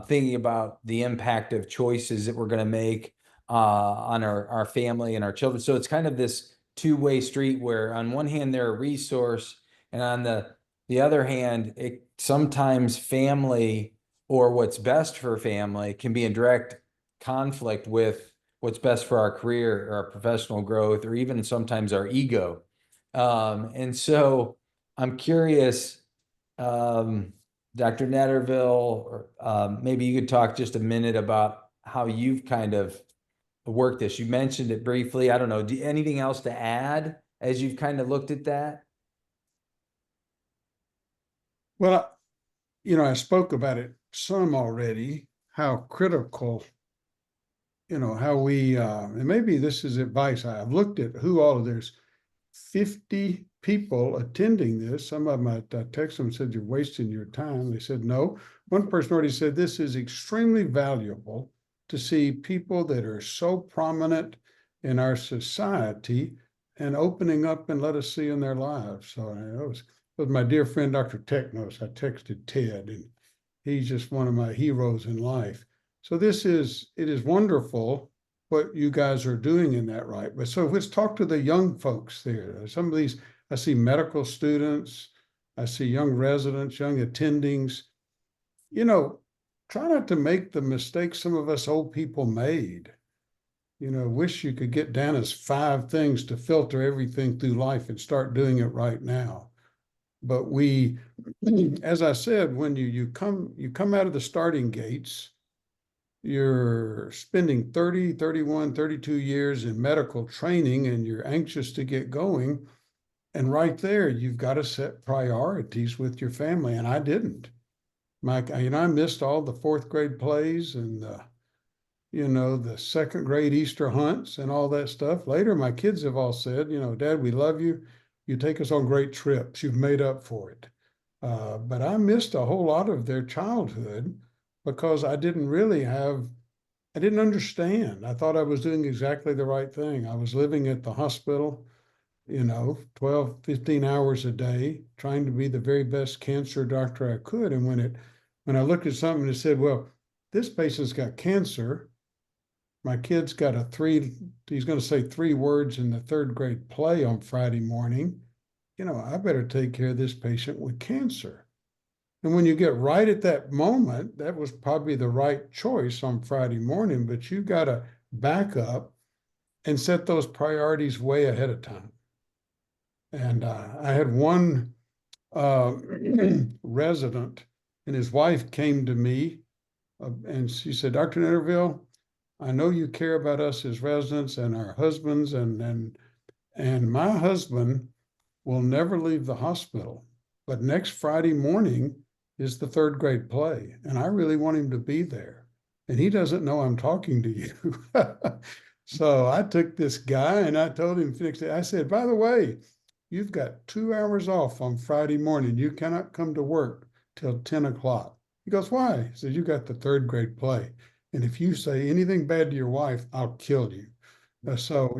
thinking about the impact of choices that we're going to make on our family and our children. So it's kind of this two-way street where on one hand they're a resource, and on the other hand, it sometimes family or what's best for family can be in direct conflict with what's best for our career or our professional growth, or even sometimes our ego. And so I'm curious, Dr. Netterville, or maybe you could talk just a minute about how you've kind of worked this. You mentioned it briefly. I don't know. Anything else to add as you've kind of looked at that? Well, I spoke about it some already, how critical, how we, and maybe this is advice. I've looked at who all of there's 50 people attending this. Some of them, I texted them and said, you're wasting your time. They said, no. One person already said, this is extremely valuable to see people that are so prominent in our society and opening up and let us see in their lives. So it was my dear friend, Dr. Technos. I texted Ted, and he's just one of my heroes in life. So it is wonderful what you guys are doing in that, right? But so let's talk to the young folks there. Some of these, I see medical students, I see young residents, young attendings. Try not to make the mistakes some of us old people made. Wish you could get Dana's 5 things to filter everything through life and start doing it right now. But we, as I said, when you come out of the starting gates, you're spending 30, 31, 32 years in medical training, and you're anxious to get going. And right there, you've got to set priorities with your family. And I didn't. I missed all the 4th grade plays and the 2nd grade Easter hunts and all that stuff. Later, my kids have all said, Dad, we love you. You take us on great trips. You've made up for it. But I missed a whole lot of their childhood because I didn't understand. I thought I was doing exactly the right thing. I was living at the hospital, 12, 15 hours a day, trying to be the very best cancer doctor I could. And when I looked at something that said, well, this patient's got cancer, my kid's got he's going to say 3 words in the 3rd grade play on Friday morning, I better take care of this patient with cancer. And when you get right at that moment, that was probably the right choice on Friday morning, but you've got to back up and set those priorities way ahead of time. And I had one resident, and his wife came to me and she said, Dr. Netterville, I know you care about us as residents and our husbands, and my husband will never leave the hospital, but next Friday morning is the 3rd grade play, and I really want him to be there. And he doesn't know I'm talking to you. So I took this guy and I told him, I said, by the way, you've got 2 hours off on Friday morning. You cannot come to work till 10 o'clock. He goes, why? He says, you got the 3rd grade play. And if you say anything bad to your wife, I'll kill you. So,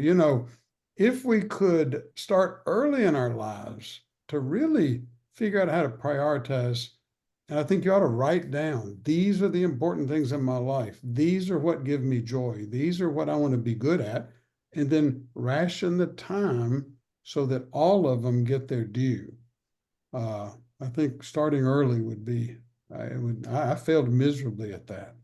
if we could start early in our lives to really figure out how to prioritize, and I think you ought to write down, these are the important things in my life. These are what give me joy. These are what I want to be good at. And then ration the time so that all of them get their due. I think starting early would be, I failed miserably at that.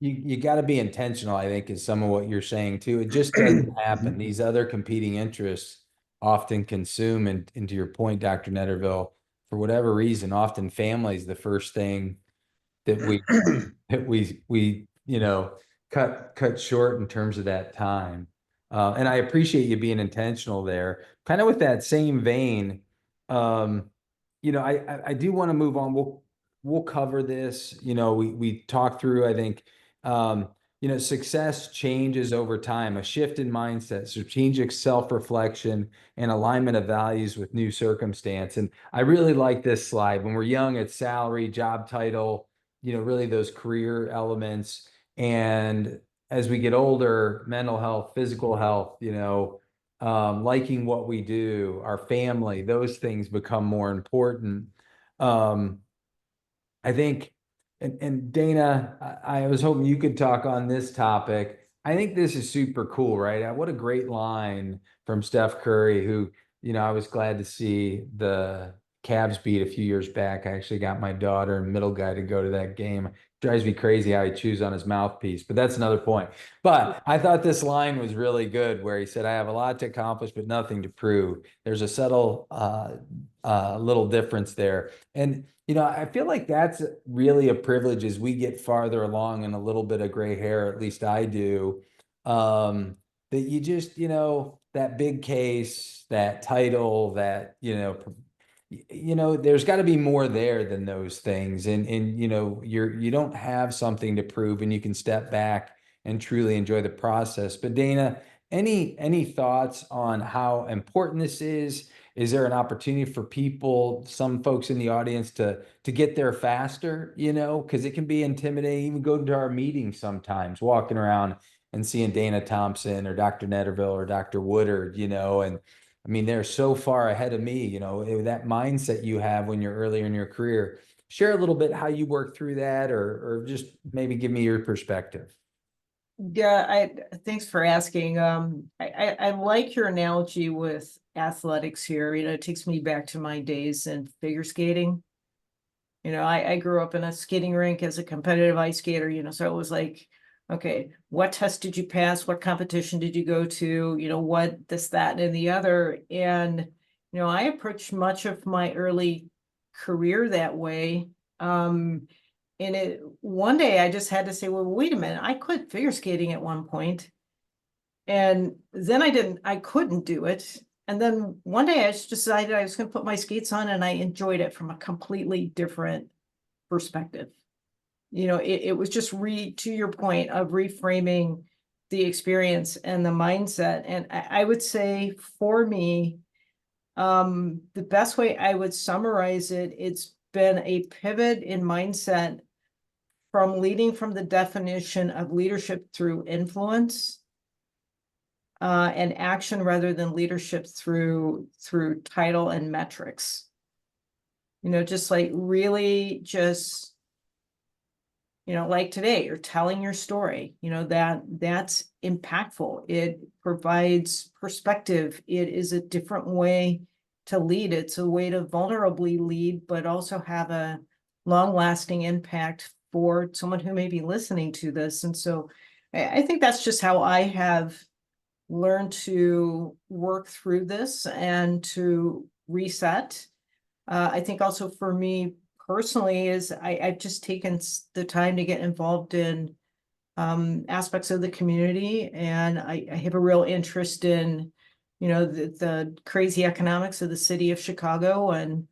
You got to be intentional, I think, is some of what you're saying too. It just doesn't happen. These other competing interests often consume, and to your point, Dr. Netterville, for whatever reason, often family is the first thing that we cut short in terms of that time. And I appreciate you being intentional there. Kind of with that same vein, I do want to move on. We'll cover this. We talked through, I think, success changes over time, a shift in mindset, strategic self-reflection, and alignment of values with new circumstance. And I really like this slide. When we're young, it's salary, job title, really those career elements. And as we get older, mental health, physical health, liking what we do, our family, those things become more important. I think, and Dana, I was hoping you could talk on this topic. I think this is super cool, right? What a great line from Steph Curry, who, I was glad to see the Cavs beat a few years back. I actually got my daughter and middle guy to go to that game. Drives me crazy how he chews on his mouthpiece, but that's another point. But I thought this line was really good where he said, I have a lot to accomplish, but nothing to prove. There's a subtle little difference there. And I feel like that's really a privilege as we get farther along and a little bit of gray hair, at least I do, that you just, that big case, that title, that, there's got to be more there than those things. And you don't have something to prove, and you can step back and truly enjoy the process. But Dana, any thoughts on how important this is? Is there an opportunity for people, some folks in the audience, to get there faster, because it can be intimidating, even go to our meetings sometimes, walking around and seeing Dana Thompson or Dr. Netterville or Dr. Woodard, and I mean, they're so far ahead of me, that mindset you have when you're earlier in your career. Share a little bit how you work through that, or just maybe give me your perspective. Yeah, thanks for asking. I like your analogy with athletics here. It takes me back to my days in figure skating. I grew up in a skating rink as a competitive ice skater, so it was like, okay, what test did you pass? What competition did you go to? What this, that, and the other. And, I approached much of my early career that way. And one day I just had to say, well, wait a minute, I quit figure skating at one point. And then I couldn't do it. And then one day I just decided I was going to put my skates on, and I enjoyed it from a completely different perspective. It was just to your point of reframing the experience and the mindset. And I would say for me, the best way I would summarize it, it's been a pivot in mindset from leading from the definition of leadership through influence and action, rather than leadership through title and metrics. Just like really just, like today, you're telling your story, that's impactful. It provides perspective. It is a different way to lead. It's a way to vulnerably lead, but also have a long-lasting impact for someone who may be listening to this. And so I think that's just how I have learned to work through this and to reset. I think also for me personally is I've just taken the time to get involved in aspects of the community, and I have a real interest in, the crazy economics of the city of Chicago, and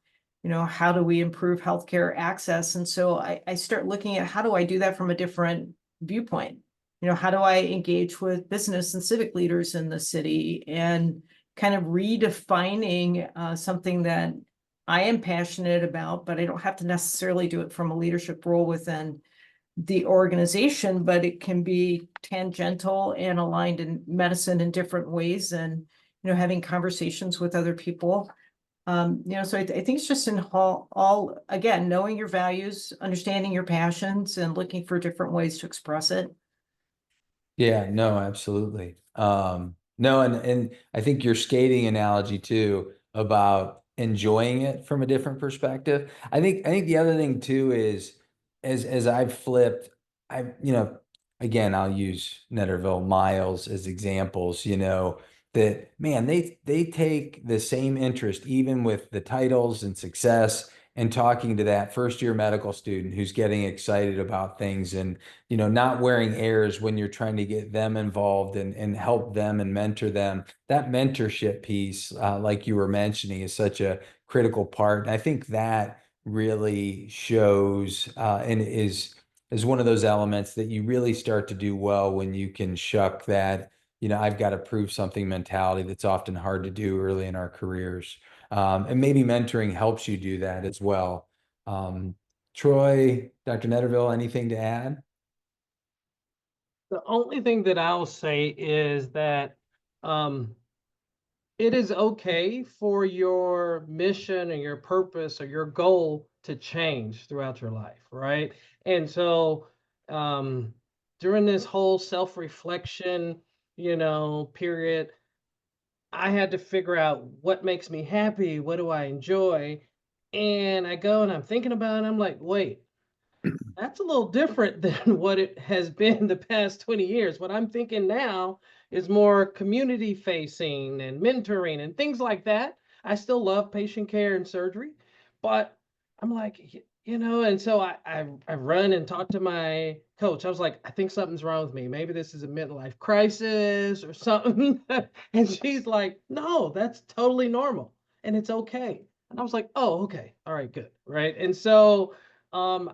how do we improve healthcare access. And so I start looking at how do I do that from a different viewpoint. How do I engage with business and civic leaders in the city, and kind of redefining something that I am passionate about, but I don't have to necessarily do it from a leadership role within the organization, but it can be tangential and aligned in medicine in different ways, and, having conversations with other people. So I think it's just in all, again, knowing your values, understanding your passions, and looking for different ways to express it. Yeah, no, absolutely. No, and I think your skating analogy too, about enjoying it from a different perspective. I think the other thing too is, as I've flipped, again, I'll use Netterville, Miles as examples, that man, they take the same interest even with the titles and success, and talking to that first year medical student who's getting excited about things, and not wearing airs when you're trying to get them involved and help them and mentor them. That mentorship piece, like you were mentioning, is such a critical part. And I think that really shows and is is one of those elements that you really start to do well when you can shuck that, I've got to prove something mentality that's often hard to do early in our careers. And maybe mentoring helps you do that as well. Troy, Dr. Netterville, anything to add? The only thing that I'll say is that um, it is okay for your mission or your purpose or your goal to change throughout your life, right? And so um, during this whole self-reflection, period, I had to figure out what makes me happy, what do I enjoy, and I go and I'm thinking about it. I'm like, wait, that's a little different than what it has been the past 20 years. What I'm thinking now is more community facing and mentoring and things like that. I still love patient care and surgery, but I'm like, and so I run and talk to my coach. I was like, I think something's wrong with me. Maybe this is a midlife crisis or something. And she's like, no, that's totally normal and it's okay. And I was like, oh, okay. All right, good. Right. And so um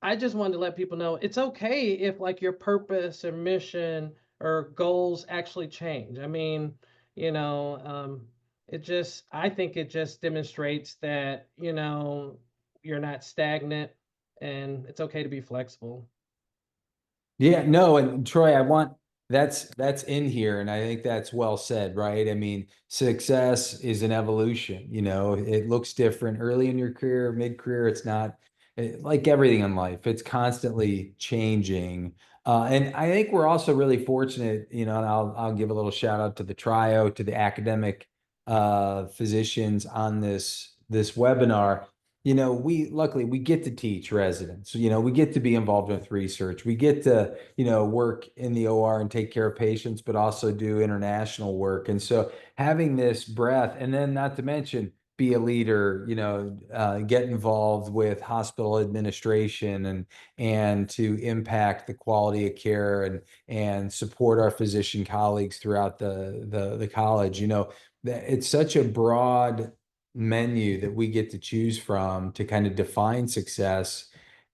I just wanted to let people know it's okay if like your purpose or mission or goals actually change. I mean, I think it just demonstrates that, you're not stagnant and it's okay to be flexible. Yeah, no, and Troy, that's in here, and I think that's well said, right? I mean, success is an evolution, it looks different early in your career, mid-career, it's not like everything in life, it's constantly changing. And I think we're also really fortunate, and I'll give a little shout out to the trio, to the academic physicians on this webinar. We luckily we get to teach residents, we get to be involved with research. We get to, work in the OR and take care of patients, but also do international work. And so having this breadth, and then not to mention be a leader, get involved with hospital administration and to impact the quality of care and support our physician colleagues throughout the college. It's such a broad menu that we get to choose from to kind of define success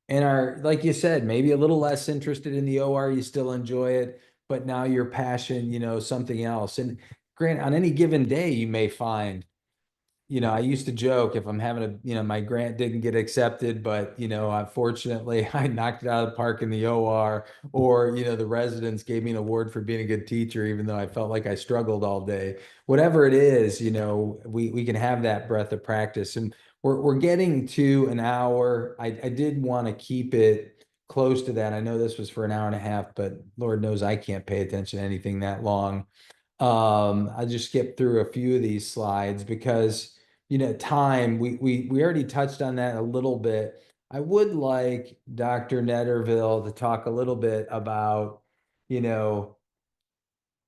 and are, like you said, maybe a little less interested in the OR, you still enjoy it, but now your passion, something else. And grant on any given day you may find, I used to joke if I'm having my grant didn't get accepted, but unfortunately I knocked it out of the park in the OR, or the residents gave me an award for being a good teacher, even though I felt like I struggled all day. Whatever it is, we can have that breadth of practice, and we're getting to an hour. I did want to keep it close to that. I know this was for an hour and a half, but Lord knows I can't pay attention to anything that long. I'll just skip through a few of these slides because, time, we already touched on that a little bit. I would like Dr. Netterville to talk a little bit about, you know,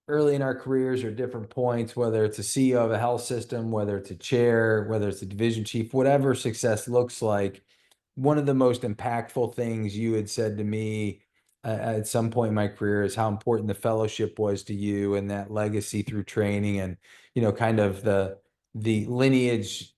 early in our careers or different points, whether it's a CEO of a health system, whether it's a chair, whether it's a division chief, whatever success looks like. One of the most impactful things you had said to me at some point in my career is how important the fellowship was to you and that legacy through training and, kind of the lineage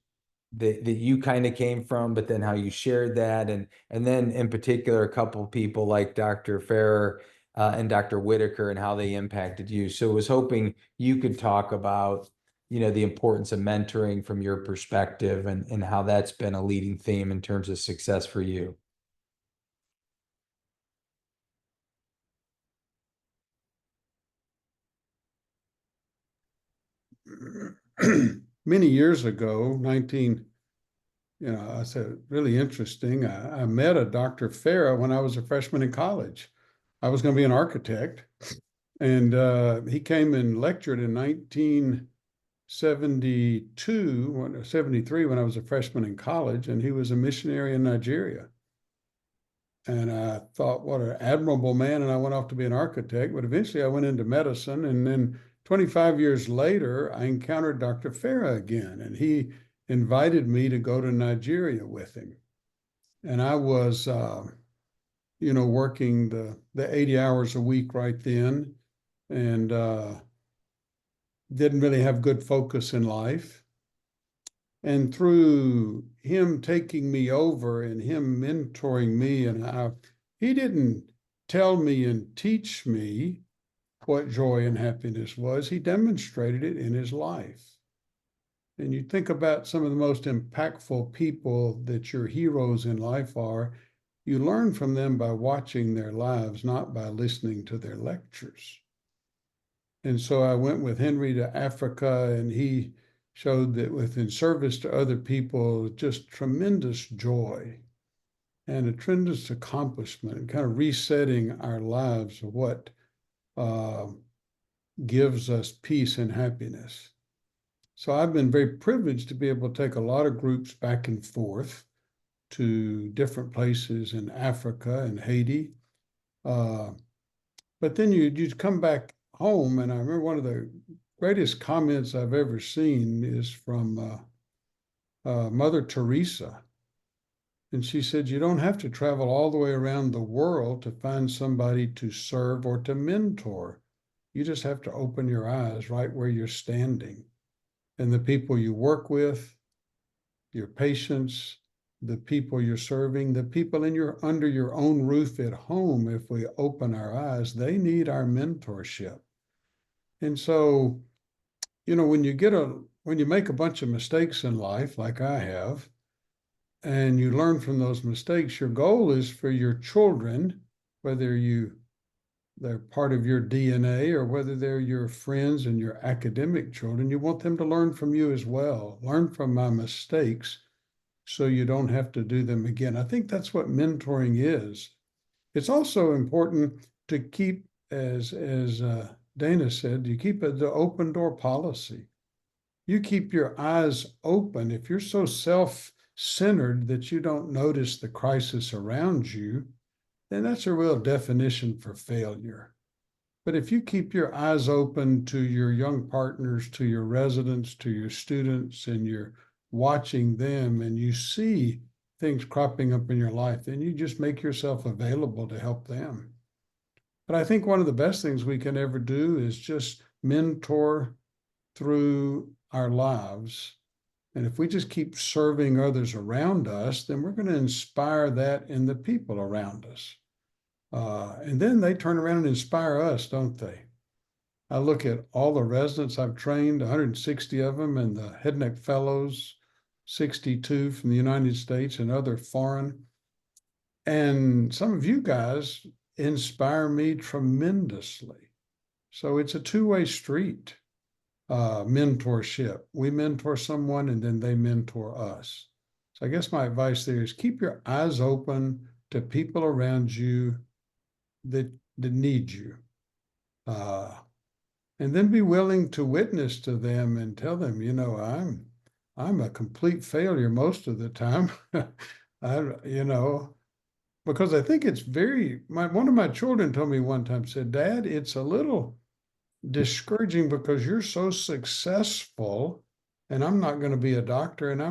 that you kind of came from, but then how you shared that. And then in particular, a couple of people like Dr. Farrer and Dr. Whitaker and how they impacted you. So I was hoping you could talk about, the importance of mentoring from your perspective and how that's been a leading theme in terms of success for you. Many years ago, I said, really interesting. I met a Dr. Farah when I was a freshman in college. I was going to be an architect, and he came and lectured in 1973 when I was a freshman in college, and he was a missionary in Nigeria. And I thought, what an admirable man, and I went off to be an architect, but eventually I went into medicine, and then 25 years later, I encountered Dr. Farah again, and he invited me to go to Nigeria with him. And I was, working the 80 hours a week right then, and didn't really have good focus in life. And through him taking me over and him mentoring me, and he didn't tell me and teach me what joy and happiness was. He demonstrated it in his life. And you think about some of the most impactful people that your heroes in life are, you learn from them by watching their lives, not by listening to their lectures. And so I went with Henry to Africa, and he showed that within service to other people, just tremendous joy and a tremendous accomplishment, and kind of resetting our lives of what gives us peace and happiness. So I've been very privileged to be able to take a lot of groups back and forth to different places in Africa and Haiti. But then you come back home, and I remember one of the greatest comments I've ever seen is from Mother Teresa. And she said, you don't have to travel all the way around the world to find somebody to serve or to mentor. You just have to open your eyes right where you're standing. And the people you work with, your patients, the people you're serving, the people under your own roof at home, if we open our eyes, they need our mentorship. And so, when you make a bunch of mistakes in life, like I have, and you learn from those mistakes, your goal is for your children, whether they're part of your DNA or whether they're your friends and your academic children, you want them to learn from you as well. Learn from my mistakes so you don't have to do them again. I think that's what mentoring is. It's also important to keep, as Dana said, you keep the open door policy. You keep your eyes open. If you're so self-centered that you don't notice the crisis around you, then that's a real definition for failure. But if you keep your eyes open to your young partners, to your residents, to your students, and you're watching them and you see things cropping up in your life, then you just make yourself available to help them. But I think one of the best things we can ever do is just mentor through our lives. And if we just keep serving others around us, then we're going to inspire that in the people around us. And then they turn around and inspire us, don't they? I look at all the residents I've trained, 160 of them, and the head neck fellows, 62 from the United States and other foreign. And some of you guys inspire me tremendously. So it's a two-way street, mentorship. We mentor someone and then they mentor us. So I guess my advice there is keep your eyes open to people around you that need you. And then be willing to witness to them and tell them, I'm a complete failure most of the time. Because I think it's one of my children told me one time, said, Dad, it's a little discouraging because you're so successful and I'm not going to be a doctor and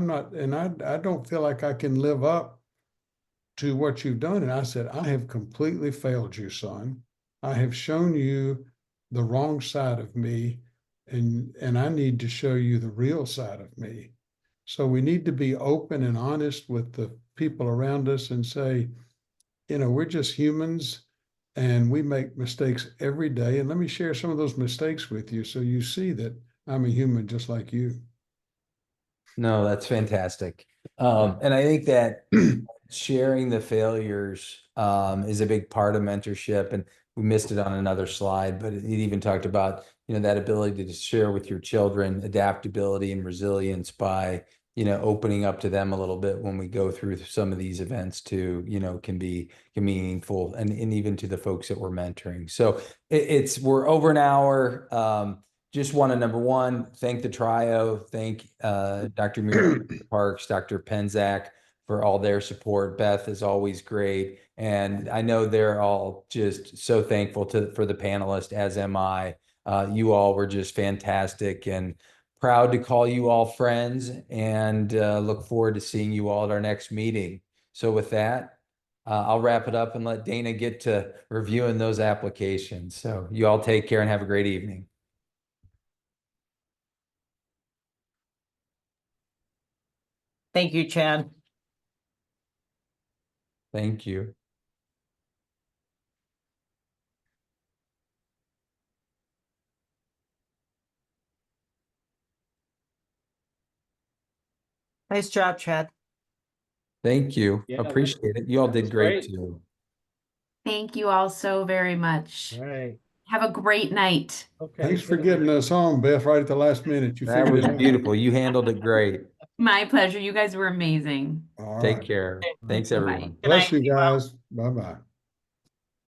I don't feel like I can live up to what you've done. And I said, I have completely failed you, son. I have shown you the wrong side of me, and I need to show you the real side of me. So we need to be open and honest with the people around us and say, we're just humans and we make mistakes every day. And let me share some of those mistakes with you so you see that I'm a human just like you. No, that's fantastic. And I think that sharing the failures is a big part of mentorship. And we missed it on another slide, but it even talked about, that ability to share with your children adaptability and resilience by, opening up to them a little bit when we go through some of these events too, can be meaningful and even to the folks that we're mentoring. So we're over an hour. Just want to, number one, thank the trio, thank Dr. Muir, Dr. Parks, Dr. Penzak for all their support. Beth is always great. And I know they're all just so thankful for the panelists, as am I. You all were just fantastic and proud to call you all friends and look forward to seeing you all at our next meeting. So with that, I'll wrap it up and let Dana get to reviewing those applications. So you all take care and have a great evening. Thank you, Chad. Thank you. Nice job, Chad. Thank you. Yeah, that- Appreciate it. You all that did was great great. too. Thank you all so very much. All right. Have a great night. Okay. Thanks for good night. getting us on, Beth, right at the last minute. You That figured was it out. beautiful. You handled it great. My pleasure. You guys were amazing. All Take right. care. Thanks, Bye-bye. everyone. Good night, Bless you be well. guys. Bye-bye.